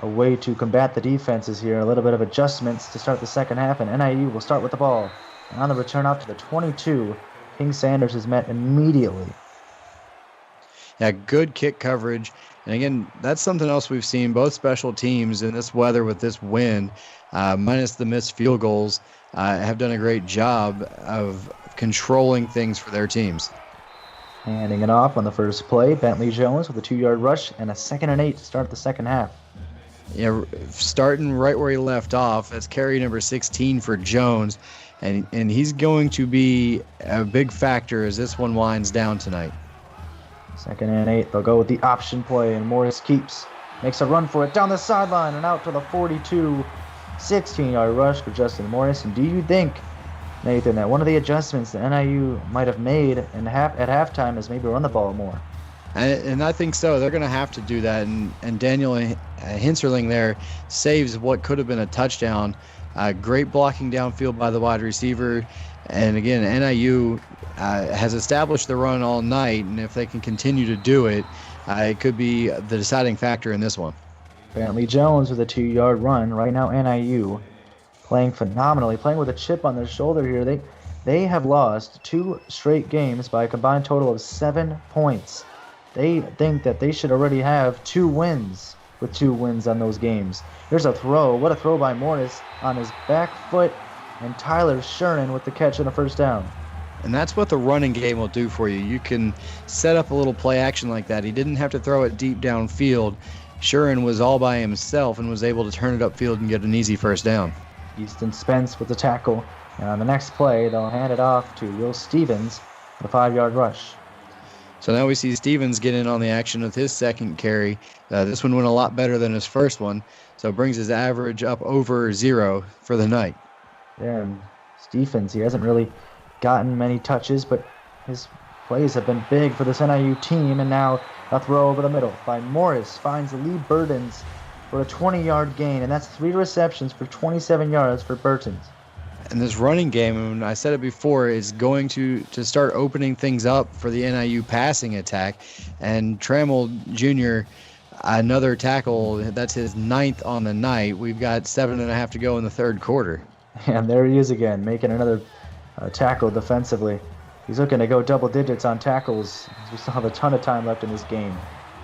way to combat the defenses here, a little bit of adjustments to start the second half, and NIU will start with the ball. And on the return out to the 22, King Sanders is met immediately. Yeah, good kick coverage. And again, that's something else we've seen. Both special teams in this weather with this wind, minus the missed field goals, have done a great job of controlling things for their teams. Handing it off on the first play, Bentley Jones with a 2-yard rush and a 2nd and 8 to start the second half. Yeah, starting right where he left off, that's carry number 16 for Jones, and he's going to be a big factor as this one winds down tonight. 2nd and 8, they'll go with the option play, and Morris makes a run for it down the sideline and out to the 42, 16-yard rush for Justin Morris. And do you think, Nathan, that one of the adjustments that NIU might have made at halftime is maybe run the ball more? And I think so. They're going to have to do that. And Daniel Hinserling there saves what could have been a touchdown. Great blocking downfield by the wide receiver. And again, NIU has established the run all night. And if they can continue to do it, it could be the deciding factor in this one. Bentley Jones with a 2-yard run. Right now, NIU playing phenomenally, playing with a chip on their shoulder here. They have lost 2 straight games by a combined total of 7 points. They think that they should already have 2 wins with 2 wins on those games. Here's a throw. What a throw by Morris on his back foot, and Tyler Sherman with the catch and a first down. And that's what the running game will do for you. You can set up a little play action like that. He didn't have to throw it deep downfield. Sherman was all by himself and was able to turn it upfield and get an easy first down. Easton Spence with the tackle. And on the next play, they'll hand it off to Will Stevens with a 5-yard rush. So now we see Stevens get in on the action with his second carry. This one went a lot better than his first one, so it brings his average up over 0 for the night. Yeah, and Stevens, he hasn't really gotten many touches, but his plays have been big for this NIU team. And now a throw over the middle by Morris finds Lee Burtons for a 20-yard gain, and that's 3 receptions for 27 yards for Burtons. And this running game, and I said it before, is going to start opening things up for the NIU passing attack. And Trammell Jr., another tackle, that's his 9th on the night. We've got 7.5 to go in the third quarter. And there he is again, making another tackle defensively. He's looking to go double digits on tackles. We still have a ton of time left in this game.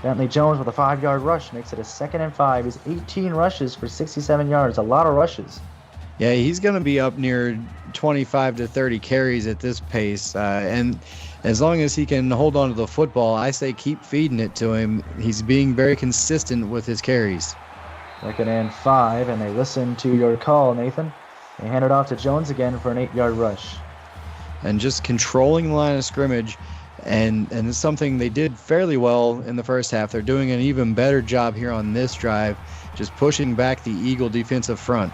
Bentley Jones with a 5-yard rush makes it a 2nd and 5. He's 18 rushes for 67 yards, a lot of rushes. Yeah, he's going to be up near 25 to 30 carries at this pace. And as long as he can hold on to the football, I say keep feeding it to him. He's being very consistent with his carries. 2nd and 5, and they listen to your call, Nathan. They hand it off to Jones again for an 8-yard rush. And just controlling the line of scrimmage, and it's something they did fairly well in the first half. They're doing an even better job here on this drive, just pushing back the Eagle defensive front.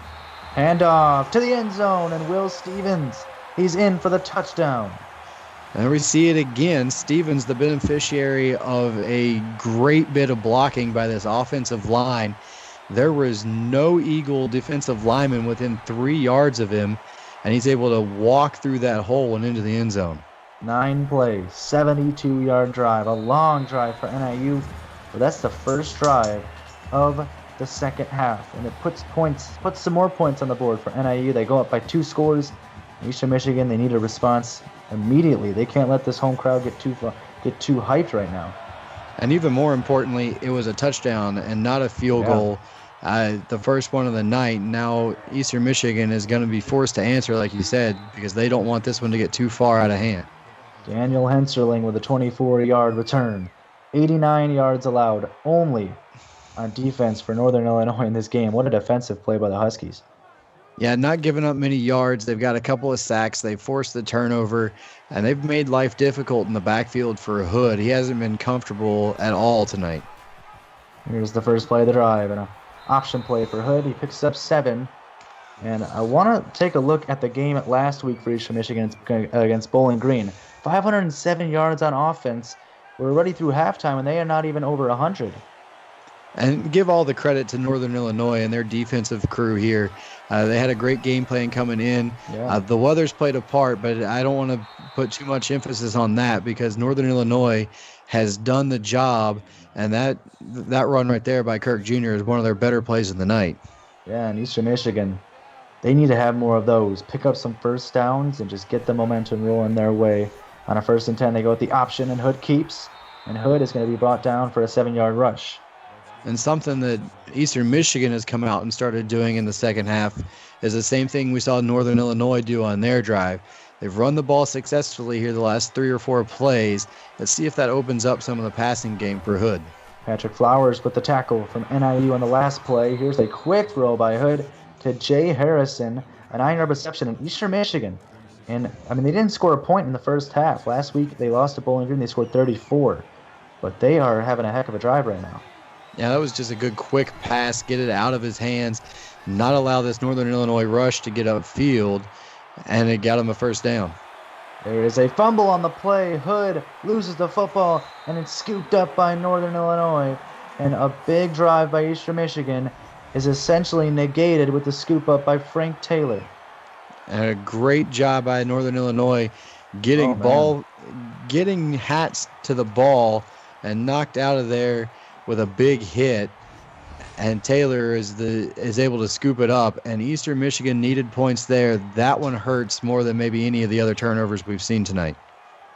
Hand off to the end zone, and Will Stevens, he's in for the touchdown. And we see it again. Stevens, the beneficiary of a great bit of blocking by this offensive line. There was no Eagle defensive lineman within 3 yards of him, and he's able to walk through that hole and into the end zone. 9 plays, 72-yard drive, a long drive for NIU. But that's the first drive of the second half, and it puts some more points on the board for NIU. They go up by 2 scores. Eastern Michigan, they need a response immediately. They can't let this home crowd get too hyped right now. And even more importantly, it was a touchdown and not a field goal. The first one of the night. Now Eastern Michigan is going to be forced to answer, like you said, because they don't want this one to get too far out of hand. Daniel Henserling with a 24-yard return. 89 yards allowed only on defense for Northern Illinois in this game. What a defensive play by the Huskies. Yeah, not giving up many yards. They've got a couple of sacks. They've forced the turnover, and they've made life difficult in the backfield for Hood. He hasn't been comfortable at all tonight. Here's the first play of the drive, and an option play for Hood. He picks up 7. And I want to take a look at the game last week for Eastern Michigan against Bowling Green. 507 yards on offense. We're already through halftime, and they are not even over 100. And give all the credit to Northern Illinois and their defensive crew here. They had a great game plan coming in. Yeah. The weather's played a part, but I don't want to put too much emphasis on that because Northern Illinois has done the job, and that run right there by Kirk Jr. is one of their better plays of the night. Yeah, and Eastern Michigan, they need to have more of those. Pick up some first downs and just get the momentum rolling their way. On a 1st and 10, they go with the option, and Hood keeps. And Hood is going to be brought down for a 7-yard rush. And something that Eastern Michigan has come out and started doing in the second half is the same thing we saw Northern Illinois do on their drive. They've run the ball successfully here the last 3 or 4 plays. Let's see if that opens up some of the passing game for Hood. Patrick Flowers with the tackle from NIU on the last play. Here's a quick throw by Hood to Jay Harrison, a 9-yard reception in Eastern Michigan. And, I mean, they didn't score a point in the first half. Last week, they lost to Bowling Green. They scored 34. But they are having a heck of a drive right now. Yeah, that was just a good quick pass, get it out of his hands, not allow this Northern Illinois rush to get upfield, and it got him a first down. There is a fumble on the play. Hood loses the football, and it's scooped up by Northern Illinois. And a big drive by Eastern Michigan is essentially negated with the scoop up by Frank Taylor. And a great job by Northern Illinois getting hats to the ball and knocked out of there with a big hit. And Taylor is able to scoop it up. And Eastern Michigan needed points there. That one hurts more than maybe any of the other turnovers we've seen tonight.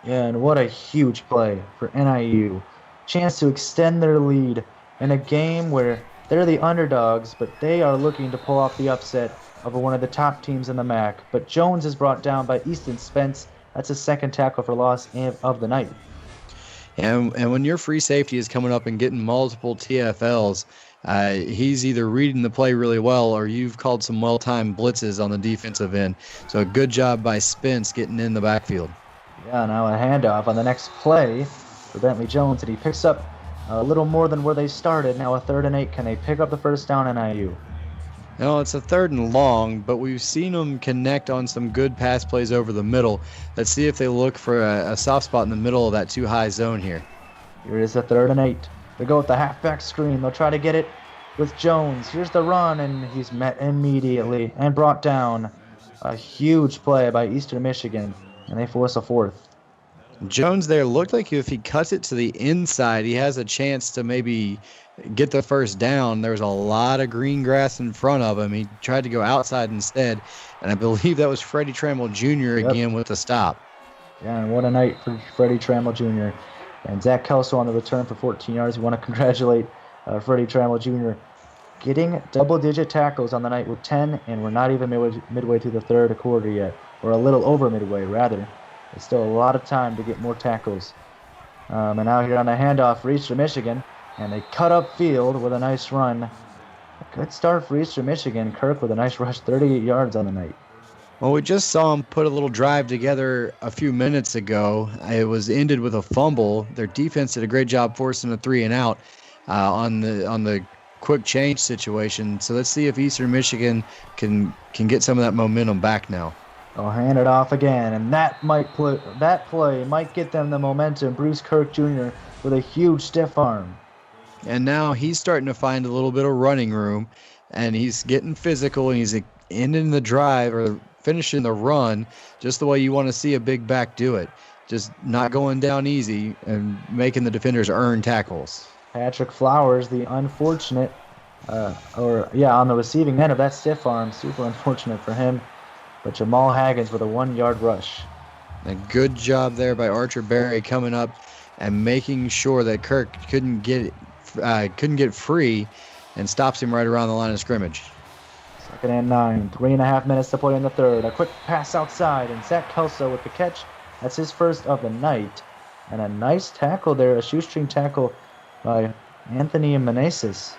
Yeah, and what a huge play for NIU. Chance to extend their lead in a game where they're the underdogs, but they are looking to pull off the upset over one of the top teams in the MAC. But Jones is brought down by Easton Spence. That's his 2nd tackle for loss of the night. And when your free safety is coming up and getting multiple TFLs, he's either reading the play really well or you've called some well-timed blitzes on the defensive end. So a good job by Spence getting in the backfield. Yeah, now a handoff on the next play for Bentley Jones, and he picks up a little more than where they started. Now a 3rd and 8. Can they pick up the first down, NIU? No, it's a 3rd and long, but we've seen them connect on some good pass plays over the middle. Let's see if they look for a soft spot in the middle of that too high zone here. Here is a 3rd and 8. They go with the halfback screen. They'll try to get it with Jones. Here's the run, and he's met immediately and brought down. A huge play by Eastern Michigan, and they force a 4th. Jones there looked like if he cuts it to the inside, he has a chance to maybe get the first down. There was a lot of green grass in front of him. He tried to go outside instead, and I believe that was Freddie Trammell Jr. again with the stop. Yeah, and what a night for Freddie Trammell Jr. And Zach Kelso on the return for 14 yards. We want to congratulate Freddie Trammell Jr. getting double-digit tackles on the night with 10, and we're not even midway through the 3rd quarter yet, or a little over midway, rather. There's still a lot of time to get more tackles. And now here on the handoff for Eastern Michigan, and they cut up field with a nice run. A good start for Eastern Michigan. Kirk with a nice rush, 38 yards on the night. Well, we just saw them put a little drive together a few minutes ago. It was ended with a fumble. Their defense did a great job forcing a 3 and out on the quick change situation. So let's see if Eastern Michigan can get some of that momentum back now. They'll hand it off again, and that play might get them the momentum. Bruce Kirk Jr. with a huge stiff arm. And now he's starting to find a little bit of running room, and he's getting physical, and he's ending the drive or finishing the run just the way you want to see a big back do it. Just not going down easy and making the defenders earn tackles. Patrick Flowers, the unfortunate, on the receiving end of that stiff arm. Super unfortunate for him. But Jamal Haggins with a 1-yard rush. A good job there by Archer Berry coming up and making sure that Kirk couldn't get free and stops him right around the line of scrimmage. 2nd and 9. 3.5 minutes to play in the 3rd. A quick pass outside, and Zach Kelso with the catch. That's his first of the night. And a nice tackle there, a shoestring tackle by Anthony Meneses.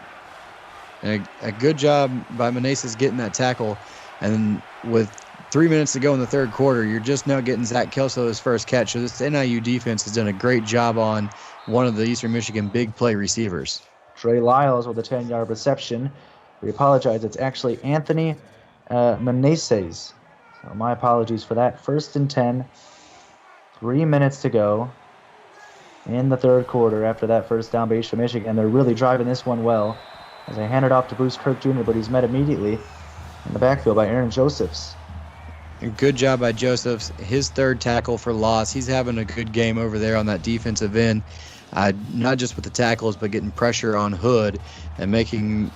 And a good job by Meneses getting that tackle. And with 3 minutes to go in the 3rd quarter, you're just now getting Zach Kelso his first catch. So this NIU defense has done a great job on one of the Eastern Michigan big play receivers. Trey Lyles with a 10-yard reception. We apologize. It's actually Anthony Meneses. So my apologies for that. 1st and 10. 3 minutes to go in the third quarter after that first down by Eastern Michigan. They're really driving this one well as they hand it off to Bruce Kirk Jr., but he's met immediately in the backfield by Aaron Josephs. Good job by Josephs. His 3rd tackle for loss. He's having a good game over there on that defensive end, not just with the tackles, but getting pressure on Hood and making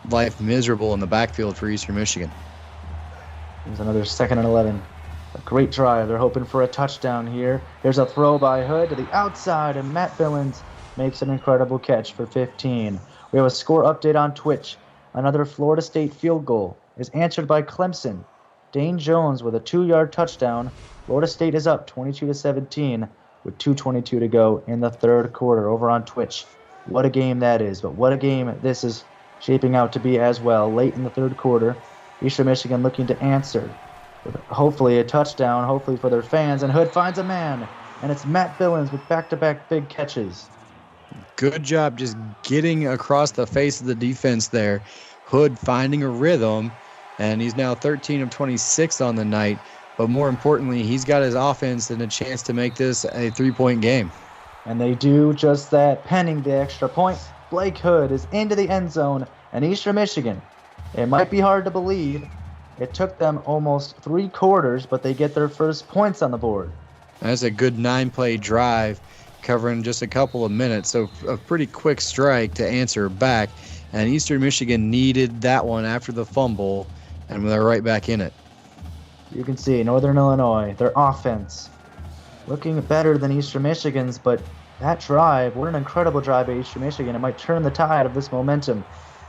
life miserable in the backfield for Eastern Michigan. There's another 2nd and 11. A great drive. They're hoping for a touchdown here. There's a throw by Hood to the outside, and Matt Billings makes an incredible catch for 15. We have a score update on Twitch. Another Florida State field goal is answered by Clemson. Dane Jones with a 2-yard touchdown. Florida State is up 22-17 with 2:22 to go in the third quarter over on Twitch. What a game that is, but what a game this is shaping out to be as well. Late in the third quarter, Eastern Michigan looking to answer with hopefully a touchdown, hopefully for their fans, and Hood finds a man, and it's Matt Billings with back-to-back big catches. Good job just getting across the face of the defense there. Hood finding a rhythm, and he's now 13 of 26 on the night. But more importantly, he's got his offense and a chance to make this a 3-point game. And they do just that, penning the extra point. Blake Hood is into the end zone, and Eastern Michigan, it might be hard to believe, it took them almost 3 quarters, but they get their first points on the board. That's a good 9-play drive covering just a couple of minutes, so a pretty quick strike to answer back. And Eastern Michigan needed that one after the fumble, and they're right back in it. You can see Northern Illinois, their offense, looking better than Eastern Michigan's, but that drive, what an incredible drive by Eastern Michigan. It might turn the tide of this momentum,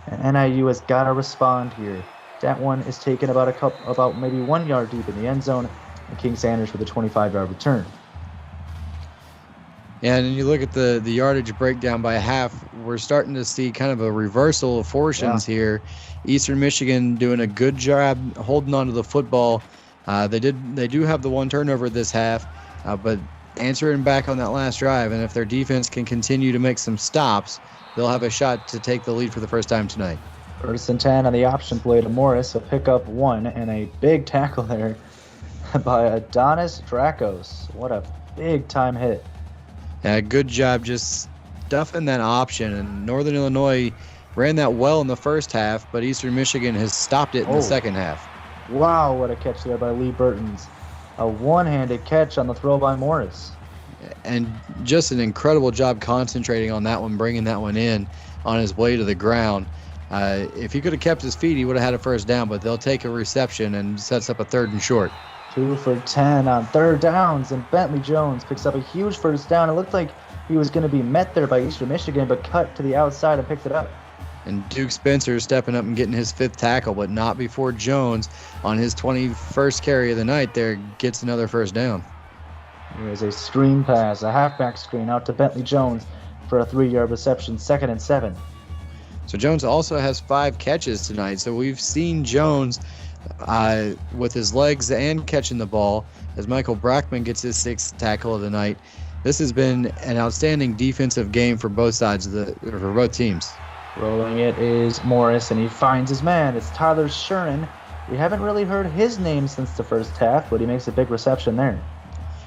and NIU has got to respond here. That one is taken about maybe 1 yard deep in the end zone, and King Sanders with a 25-yard return. Yeah, and you look at the yardage breakdown by half, we're starting to see kind of a reversal of fortunes here. Eastern Michigan doing a good job holding on to the football. They do have the 1 turnover this half, but answering back on that last drive, and if their defense can continue to make some stops, they'll have a shot to take the lead for the first time tonight. 1st and 10 on the option play to Morris. He'll pick up 1, and a big tackle there by Adonis Drakos. What a big-time hit. Yeah, good job just stuffing that option. And Northern Illinois ran that well in the first half, but Eastern Michigan has stopped it in the second half. Wow, what a catch there by Lee Burtons. A one-handed catch on the throw by Morris. And just an incredible job concentrating on that one, bringing that one in on his way to the ground. If he could have kept his feet, he would have had a first down, but they'll take a reception and sets up a 3rd and short. 2 for 10 on 3rd downs, and Bentley Jones picks up a huge first down. It looked like he was going to be met there by Eastern Michigan, but cut to the outside and picked it up. And Duke Spencer stepping up and getting his 5th tackle, but not before Jones on his 21st carry of the night there gets another first down. Here's a screen pass, a halfback screen out to Bentley Jones for a 3-yard reception, 2nd and 7. So Jones also has 5 catches tonight. So we've seen Jones with his legs and catching the ball as Michael Brackman gets his 6th tackle of the night. This has been an outstanding defensive game for both teams. Rolling it is Morris, and he finds his man. It's Tyler Shurin. We haven't really heard his name since the first half, but he makes a big reception there.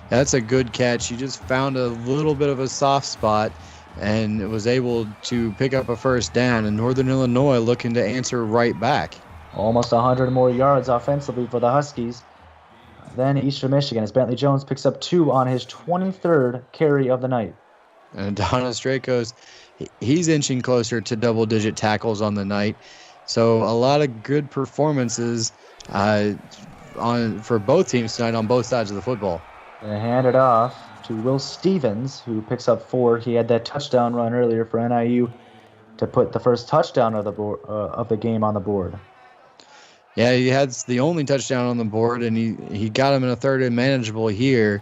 That's a good catch. He just found a little bit of a soft spot and was able to pick up a first down, and Northern Illinois looking to answer right back. Almost 100 more yards offensively for the Huskies. Then Eastern Michigan as Bentley Jones picks up 2 on his 23rd carry of the night. And Adonis Drakos, he's inching closer to double-digit tackles on the night. So a lot of good performances for both teams tonight on both sides of the football. They hand it off to Will Stevens, who picks up 4. He had that touchdown run earlier for NIU to put the first touchdown of the game on the board. Yeah, he had the only touchdown on the board, and he got him in a 3rd and manageable here.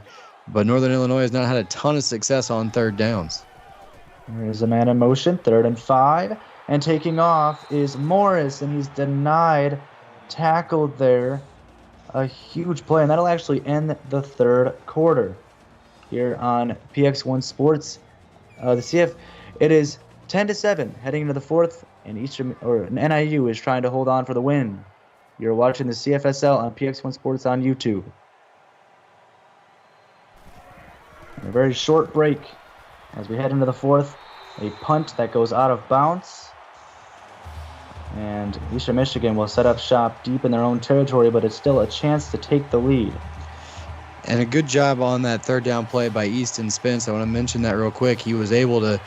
But Northern Illinois has not had a ton of success on 3rd downs. There's a man in motion, 3rd and 5. And taking off is Morris, and he's denied, tackled there. A huge play, and that'll actually end the 3rd quarter here on PX1 Sports. It is 10-7 heading into the fourth, and NIU is trying to hold on for the win. You're watching the CFSL on PX1 Sports on YouTube. A very short break as we head into the fourth. A punt that goes out of bounds. And Eastern Michigan will set up shop deep in their own territory, but it's still a chance to take the lead. And a good job on that third down play by Easton Spence. I want to mention that real quick. He was able to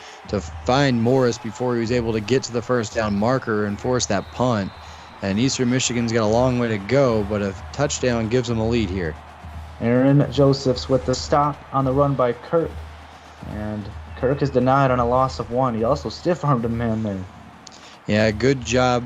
find Morris before he was able to get to the first down marker and force that punt. And Eastern Michigan's got a long way to go, but a touchdown gives them a lead here. Aaron Josephs with the stop on the run by Kirk. And Kirk is denied on a loss of 1. He also stiff-armed a man there. Yeah, good job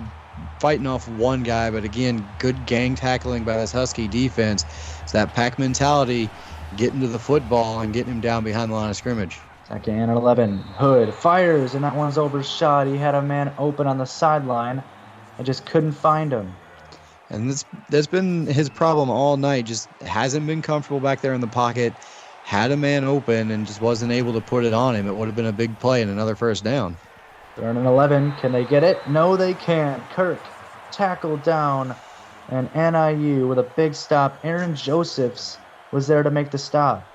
fighting off one guy, but again, good gang tackling by this Husky defense. It's that pack mentality, getting to the football and getting him down behind the line of scrimmage. Second and 11. Hood fires, and that one's overshot. He had a man open on the sideline and just couldn't find him. And that's been his problem all night. Just hasn't been comfortable back there in the pocket. Had a man open and just wasn't able to put it on him. It would have been a big play and another first down. Third and 11. Can they get it? No, they can't. Kirk tackled down, and NIU with a big stop. Aaron Josephs was there to make the stop.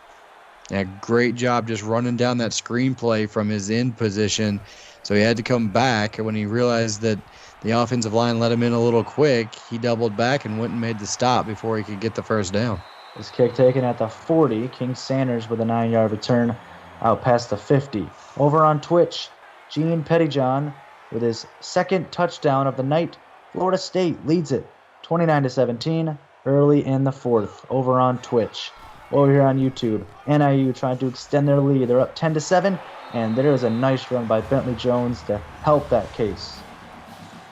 Yeah, great job just running down that screenplay from his end position. So he had to come back. When he realized that the offensive line let him in a little quick, he doubled back and went and made the stop before he could get the first down. This kick taken at the 40. King Sanders with a 9-yard return out past the 50. Over on Twitch, Gene Pettyjohn with his second touchdown of the night. Florida State leads it 29-17 early in the fourth. Over on Twitch. Over here on YouTube, NIU trying to extend their lead. They're up 10-7, and there is a nice run by Bentley Jones to help that case.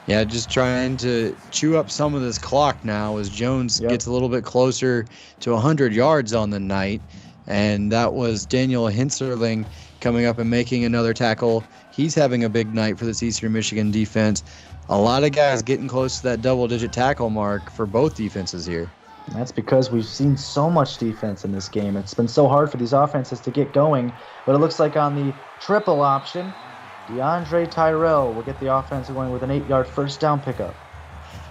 Yeah, just trying to chew up some of this clock now as Jones gets a little bit closer to 100 yards on the night. And that was Daniel Hinserling coming up and making another tackle. He's having a big night for this Eastern Michigan defense. A lot of guys getting close to that double-digit tackle mark for both defenses here. And that's because we've seen so much defense in this game. It's been so hard for these offenses to get going. But it looks like on the triple option, DeAndre Tyrell will get the offense going with an 8-yard first down pickup.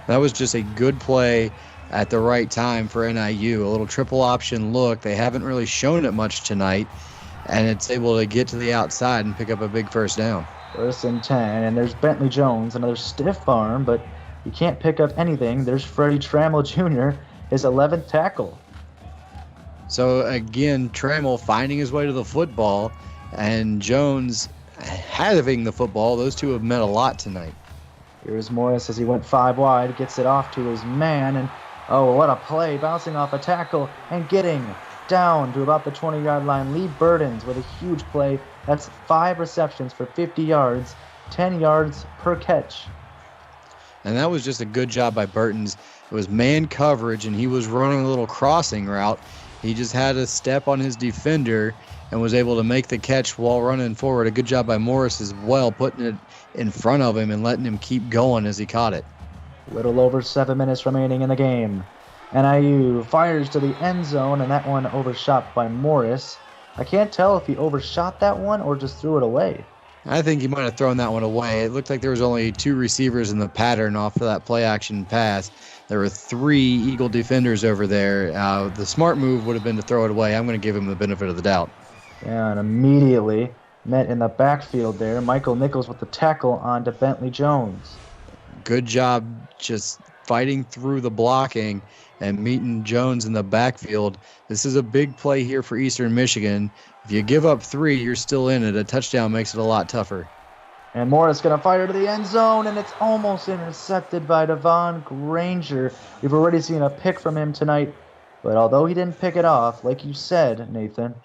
That was just a good play at the right time for NIU. A little triple option look. They haven't really shown it much tonight, and it's able to get to the outside and pick up a big first down. First and 10, and there's Bentley Jones, another stiff arm, but he can't pick up anything. There's Freddie Trammell Jr., his 11th tackle. So again, Trammell finding his way to the football, and Jones having the football. Those two have met a lot tonight. Here's Morris as he went 5 wide, gets it off to his man, and oh, what a play, bouncing off a tackle and getting down to about the 20-yard line. Lee Burdens with a huge play. That's 5 receptions for 50 yards, 10 yards per catch. And that was just a good job by Burtons. It was man coverage, and he was running a little crossing route. He just had a step on his defender and was able to make the catch while running forward. A good job by Morris as well, putting it in front of him and letting him keep going as he caught it. Little over 7 minutes remaining in the game. NIU fires to the end zone, and that one overshot by Morris. I can't tell if he overshot that one or just threw it away. I think he might have thrown that one away. It looked like there was only 2 receivers in the pattern off of that play-action pass. There were 3 Eagle defenders over there. The smart move would have been to throw it away. I'm going to give him the benefit of the doubt. Yeah, and immediately met in the backfield there. Michael Nichols with the tackle onto Bentley Jones. Good job just fighting through the blocking and meeting Jones in the backfield. This is a big play here for Eastern Michigan. If you give up 3, you're still in it. A touchdown makes it a lot tougher. And Morris going to fire to the end zone, and it's almost intercepted by Devon Granger. We've already seen a pick from him tonight, but although he didn't pick it off, like you said, Nathan,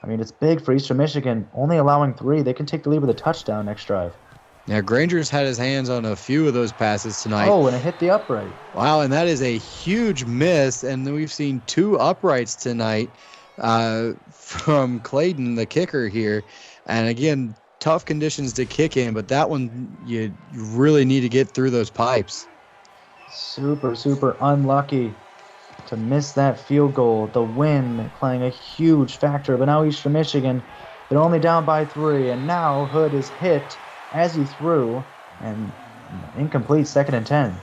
I mean, it's big for Eastern Michigan. Only allowing 3, they can take the lead with a touchdown next drive. Now, Granger's had his hands on a few of those passes tonight. Oh, and it hit the upright. Wow, and that is a huge miss, and we've seen 2 uprights tonight from Clayton, the kicker here. And again, tough conditions to kick in, but that one you really need to get through those pipes. Super, super unlucky to miss that field goal. The wind playing a huge factor, but now Eastern Michigan, they're only down by 3, and now Hood is hit as he threw, and incomplete, 2nd and 10.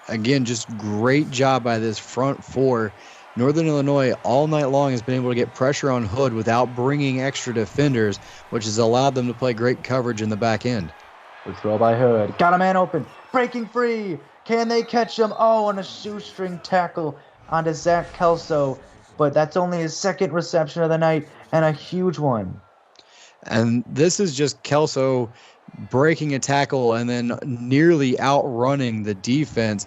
Again, just great job by this front four. Northern Illinois all night long has been able to get pressure on Hood without bringing extra defenders, which has allowed them to play great coverage in the back end. Good throw by Hood. Got a man open. Breaking free. Can they catch him? Oh, and a shoestring tackle onto Zach Kelso. But that's only his 2nd reception of the night and a huge one. And this is just Kelso breaking a tackle and then nearly outrunning the defense.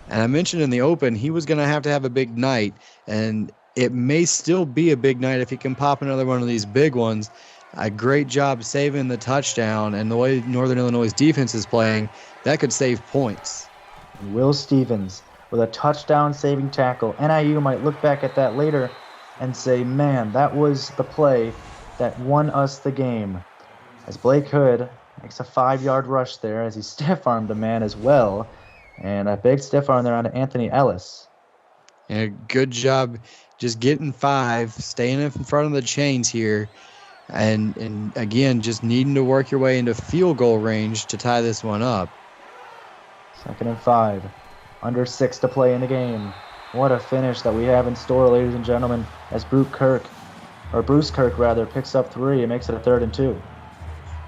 And I mentioned in the open, he was going to have a big night. And it may still be a big night if he can pop another one of these big ones. A great job saving the touchdown, and the way Northern Illinois' defense is playing, that could save points. Will Stevens with a touchdown-saving tackle. NIU might look back at that later and say, man, that was the play that won us the game. As Blake Hood makes a 5-yard rush there as he stiff-armed a man as well. And a big stiff arm there on Anthony Ellis. And a good job just getting 5, staying in front of the chains here. And again, just needing to work your way into field goal range to tie this one up. 2nd and 5. Under 6 to play in the game. What a finish that we have in store, ladies and gentlemen, as Bruce Kirk picks up 3 and makes it a 3rd and 2.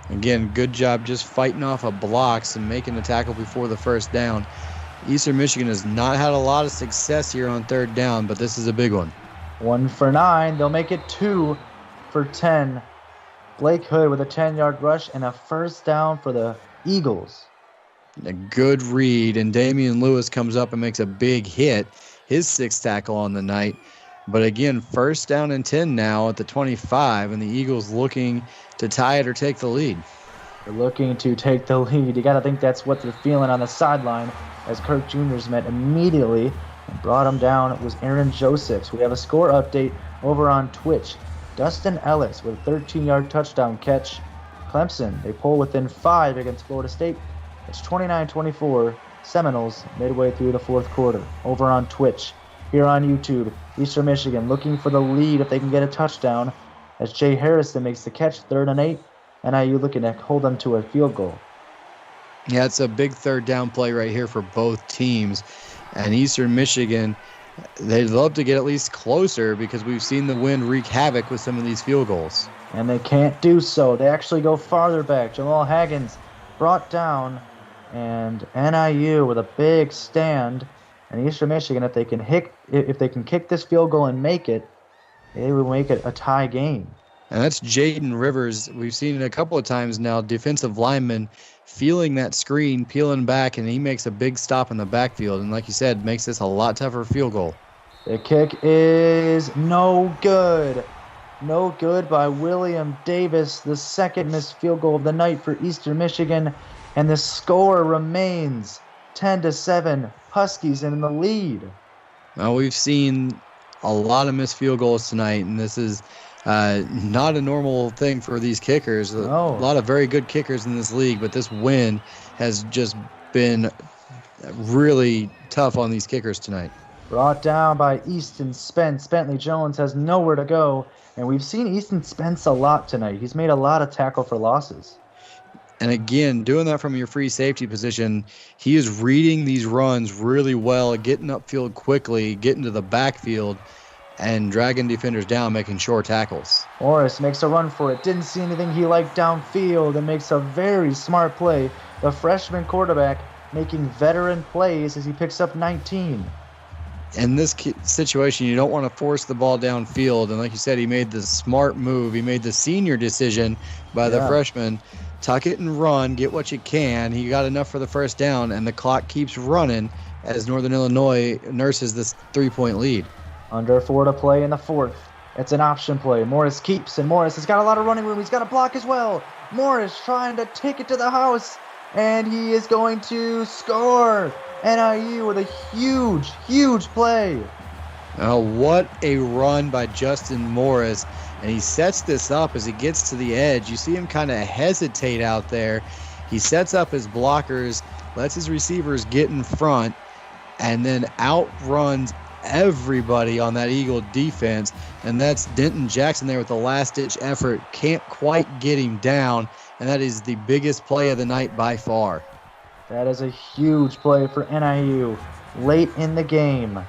Again, good job just fighting off of blocks and making the tackle before the first down. Eastern Michigan has not had a lot of success here on 3rd down, but this is a big one. 1 for 9. They'll make it 2 for 10. Blake Hood with a 10-yard rush and a first down for the Eagles. A good read, and Damian Lewis comes up and makes a big hit, his 6th tackle on the night. But again, first down and 10 now at the 25, and the Eagles looking to tie it or take the lead. They're looking to take the lead. You got to think that's what they're feeling on the sideline as Kirk Jr.'s met immediately and brought him down. It was Aaron Josephs. We have a score update over on Twitch. Dustin Ellis with a 13-yard touchdown catch. Clemson, they pull within 5 against Florida State. It's 29-24 Seminoles midway through the 4th quarter. Over on Twitch. Here on YouTube, Eastern Michigan looking for the lead if they can get a touchdown as Jay Harrison makes the catch, 3rd and 8. NIU looking to hold them to a field goal. Yeah, it's a big 3rd down play right here for both teams. And Eastern Michigan, they'd love to get at least closer because we've seen the wind wreak havoc with some of these field goals. And they can't do so. They actually go farther back. Jamal Haggins brought down, and NIU with a big stand. And Eastern Michigan, if they can kick this field goal and make it, they will make it a tie game. And that's Jaden Rivers. We've seen it a couple of times now, defensive lineman feeling that screen, peeling back, and he makes a big stop in the backfield. And like you said, makes this a lot tougher field goal. The kick is no good. No good by William Davis, the 2nd missed field goal of the night for Eastern Michigan. And the score remains 10-7, Huskies in the lead. Now we've seen a lot of missed field goals tonight, and this is not a normal thing for these kickers. No. A lot of very good kickers in this league, but this win has just been really tough on these kickers tonight. Brought down by Easton Spence. Bentley Jones has nowhere to go, and we've seen Easton Spence a lot tonight. He's made a lot of tackle for losses. And again, doing that from your free safety position, he is reading these runs really well, getting upfield quickly, getting to the backfield, and dragging defenders down, making short tackles. Morris makes a run for it. Didn't see anything he liked downfield and makes a very smart play. The freshman quarterback making veteran plays as he picks up 19. In this situation, you don't want to force the ball downfield. And like you said, he made the smart move. He made the senior decision by the freshman. Tuck it and run, get what you can. He got enough for the first down, and the clock keeps running as Northern Illinois nurses this 3-point lead. Under 4 to play in the 4th. It's an option play. Morris keeps, and Morris has got a lot of running room. He's got a block as well. Morris trying to take it to the house, and he is going to score. NIU with a huge, huge play. Oh, what a run by Justin Morris. And he sets this up as he gets to the edge. You see him kind of hesitate out there. He sets up his blockers, lets his receivers get in front, and then outruns everybody on that Eagle defense. And that's Denton Jackson there with the last-ditch effort. Can't quite get him down. and that is the biggest play of the night by far. That is a huge play for NIU late in the game.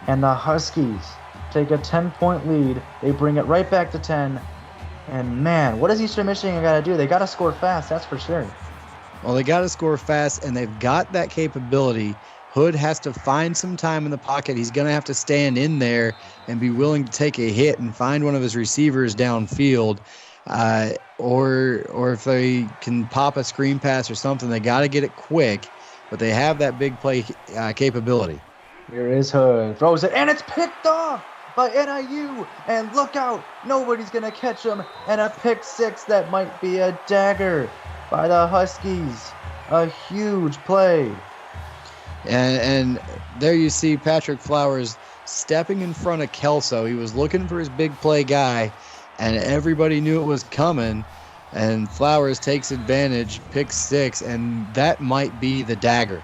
And the Huskies take a 10-point lead. They bring it right back to 10. And man, what does Eastern Michigan got to do? They got to score fast, that's for sure. Well, they got to score fast, and they've got that capability. Hood has to find some time in the pocket. He's going to have to stand in there and be willing to take a hit and find one of his receivers downfield. Or if they can pop a screen pass or something, they got to get it quick. But they have that big play capability. Here is Hood. Throws it, and it's picked off by NIU. And look out, nobody's going to catch him. And a pick six that might be a dagger by the Huskies. A huge play. And there you see Patrick Flowers stepping in front of Kelso. He was looking for his big play guy, and everybody knew it was coming. And Flowers takes advantage, picks six, and that might be the dagger.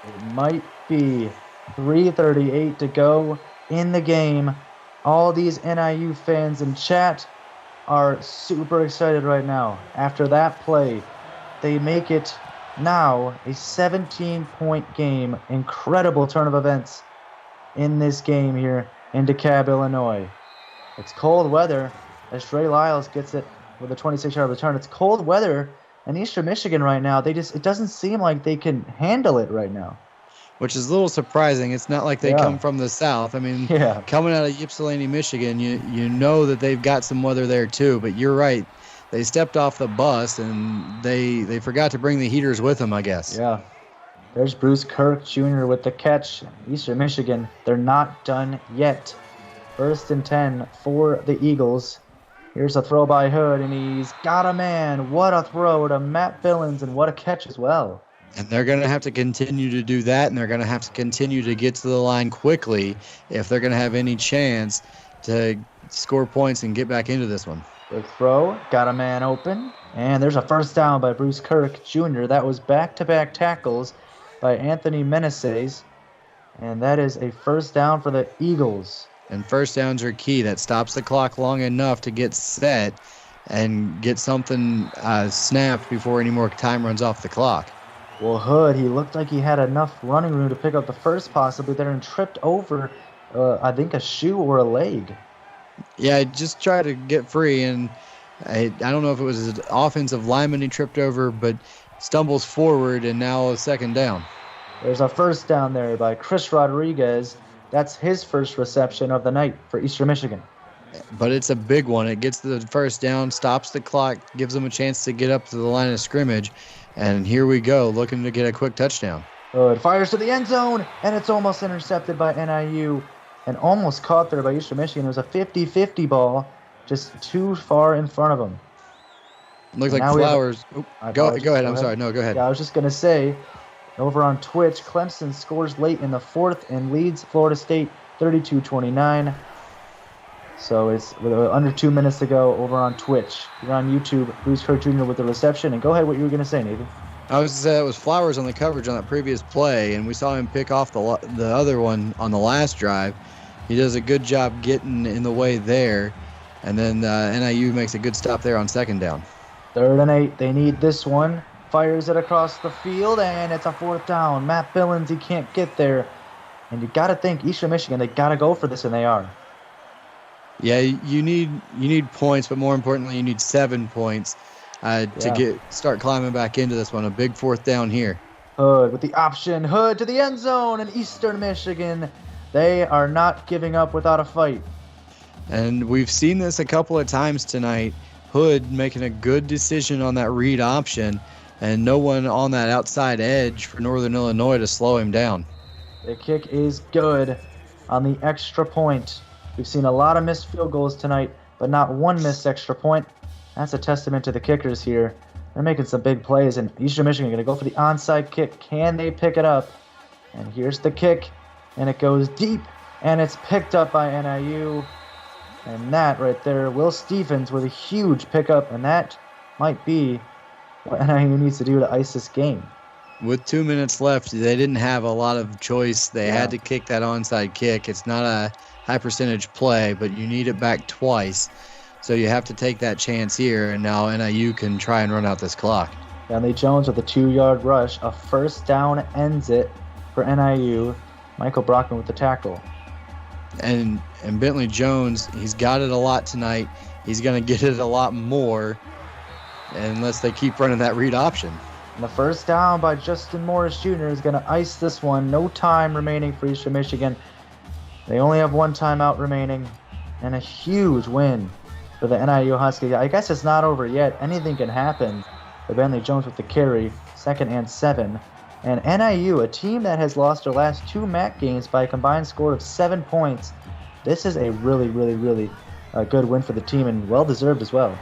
It might be 3:38 to go in the game. All these NIU fans in chat are super excited right now. After that play, they make it now a 17-point game. Incredible turn of events in this game here in DeKalb, Illinois. It's cold weather as Dre Lyles gets it with a 26-yard return. It's cold weather in Eastern Michigan right now. It doesn't seem like they can handle it right now. Which is a little surprising. It's not like they come from the south. I mean, coming out of Ypsilanti, Michigan, you know that they've got some weather there too. But you're right. They stepped off the bus, and they forgot to bring the heaters with them, I guess. Yeah. There's Bruce Kirk Jr. with the catch. Eastern Michigan, they're not done yet. 1st and 10 for the Eagles. Here's a throw by Hood, and he's got a man. What a throw to Matt Billings, and what a catch as well. And they're going to have to continue to do that, and they're going to have to continue to get to the line quickly if they're going to have any chance to score points and get back into this one. Good throw, got a man open, and there's a first down by Bruce Kirk Jr. That was back-to-back tackles by Anthony Meneses, and that is a first down for the Eagles. And first downs are key. That stops the clock long enough to get set and get something snapped before any more time runs off the clock. Well, Hood, he looked like he had enough running room to pick up the first possibly there and tripped over, I think, a shoe or a leg. Yeah, I just tried to get free, and I don't know if it was an offensive lineman he tripped over, but stumbles forward, and now a second down. There's a first down there by Chris Rodriguez. That's his first reception of the night for Eastern Michigan. But it's a big one. It gets the first down, stops the clock, gives them a chance to get up to the line of scrimmage. And here we go, looking to get a quick touchdown. It fires to the end zone, and it's almost intercepted by NIU and almost caught there by Eastern Michigan. It was a 50-50 ball, just too far in front of him. Looks like Flowers. Go ahead. I'm sorry. No, go ahead. Yeah, I was just going to say, over on Twitch, Clemson scores late in the fourth and leads Florida State 32-29. So it's with under 2 minutes to go over on Twitch. You're on YouTube, Bruce Kirk Jr. with the reception. And go ahead, what you were going to say, Nathan. I was going to say it was Flowers on the coverage on that previous play, and we saw him pick off the other one on the last drive. He does a good job getting in the way there, and then NIU makes a good stop there on second down. 3rd and 8. They need this one. Fires it across the field, and it's a fourth down. Matt Billings, he can't get there. And you got to think, Eastern Michigan, they got to go for this, and they are. Yeah, you need points, but more importantly, you need 7 points to start climbing back into this one. A big fourth down here. Hood with the option. Hood to the end zone, and Eastern Michigan, they are not giving up without a fight. And we've seen this a couple of times tonight. Hood making a good decision on that read option, and no one on that outside edge for Northern Illinois to slow him down. The kick is good on the extra point. We've seen a lot of missed field goals tonight, but not one missed extra point. That's a testament to the kickers here. They're making some big plays, and Eastern Michigan going to go for the onside kick. Can they pick it up? And here's the kick, and it goes deep, and it's picked up by NIU. And that right there, Will Stephens with a huge pickup, and that might be what NIU needs to do to ice this game. With 2 minutes left, they didn't have a lot of choice. They had to kick that onside kick. It's not a high percentage play, but you need it back twice. So you have to take that chance here, and now NIU can try and run out this clock. Bentley Jones with a 2-yard rush. A first down ends it for NIU. Michael Brockman with the tackle. And Bentley Jones, he's got it a lot tonight. He's going to get it a lot more unless they keep running that read option. And the first down by Justin Morris Jr. is going to ice this one. No time remaining for Eastern Michigan. They only have one timeout remaining. And a huge win for the NIU Huskies. I guess it's not over yet. Anything can happen. The Bentley Jones with the carry. 2nd and 7. And NIU, a team that has lost their last 2 MAC games by a combined score of 7 points. This is a really, really, really good win for the team, and well-deserved as well.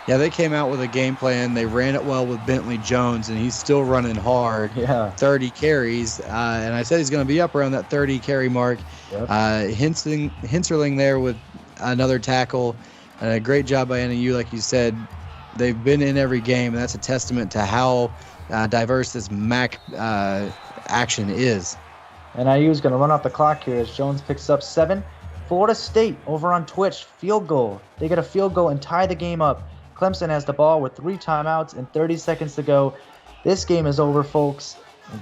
Yeah, they came out with a game plan. They ran it well with Bentley Jones, and he's still running hard. Yeah. 30 carries. And I said he's going to be up around that 30 carry mark. Yep. Hinserling there with another tackle. And a great job by NIU, like you said. They've been in every game, and that's a testament to how diverse this MAC action is. NIU is going to run off the clock here as Jones picks up 7. Florida State over on Twitch, field goal. They get a field goal and tie the game up. Clemson has the ball with 3 timeouts and 30 seconds to go. This game is over, folks.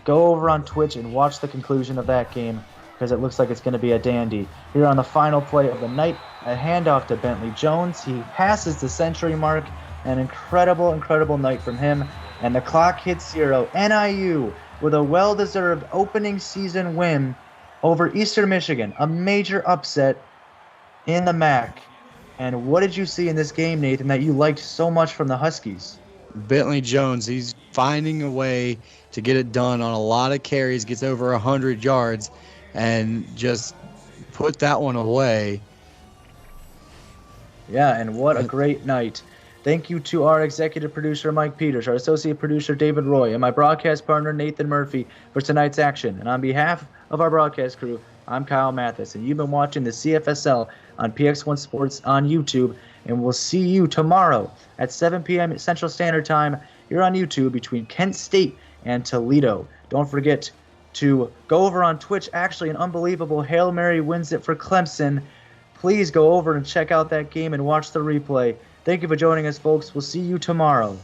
Go over on Twitch and watch the conclusion of that game because it looks like it's going to be a dandy. Here on the final play of the night, a handoff to Bentley Jones. He passes the century mark. An incredible, incredible night from him. And the clock hits 0. NIU with a well-deserved opening season win over Eastern Michigan. A major upset in the MAC. And what did you see in this game, Nathan, that you liked so much from the Huskies? Bentley Jones, he's finding a way to get it done on a lot of carries, gets over 100 yards, and just put that one away. Yeah, and what a great night. Thank you to our executive producer, Mike Peters, our associate producer, David Roy, and my broadcast partner, Nathan Murphy, for tonight's action. And on behalf of our broadcast crew, I'm Kyle Mathis, and you've been watching the CFSL on PX1 Sports on YouTube, and we'll see you tomorrow at 7 p.m. Central Standard Time here on YouTube between Kent State and Toledo. Don't forget to go over on Twitch. Actually, an unbelievable Hail Mary wins it for Clemson. Please go over and check out that game and watch the replay. Thank you for joining us, folks. We'll see you tomorrow.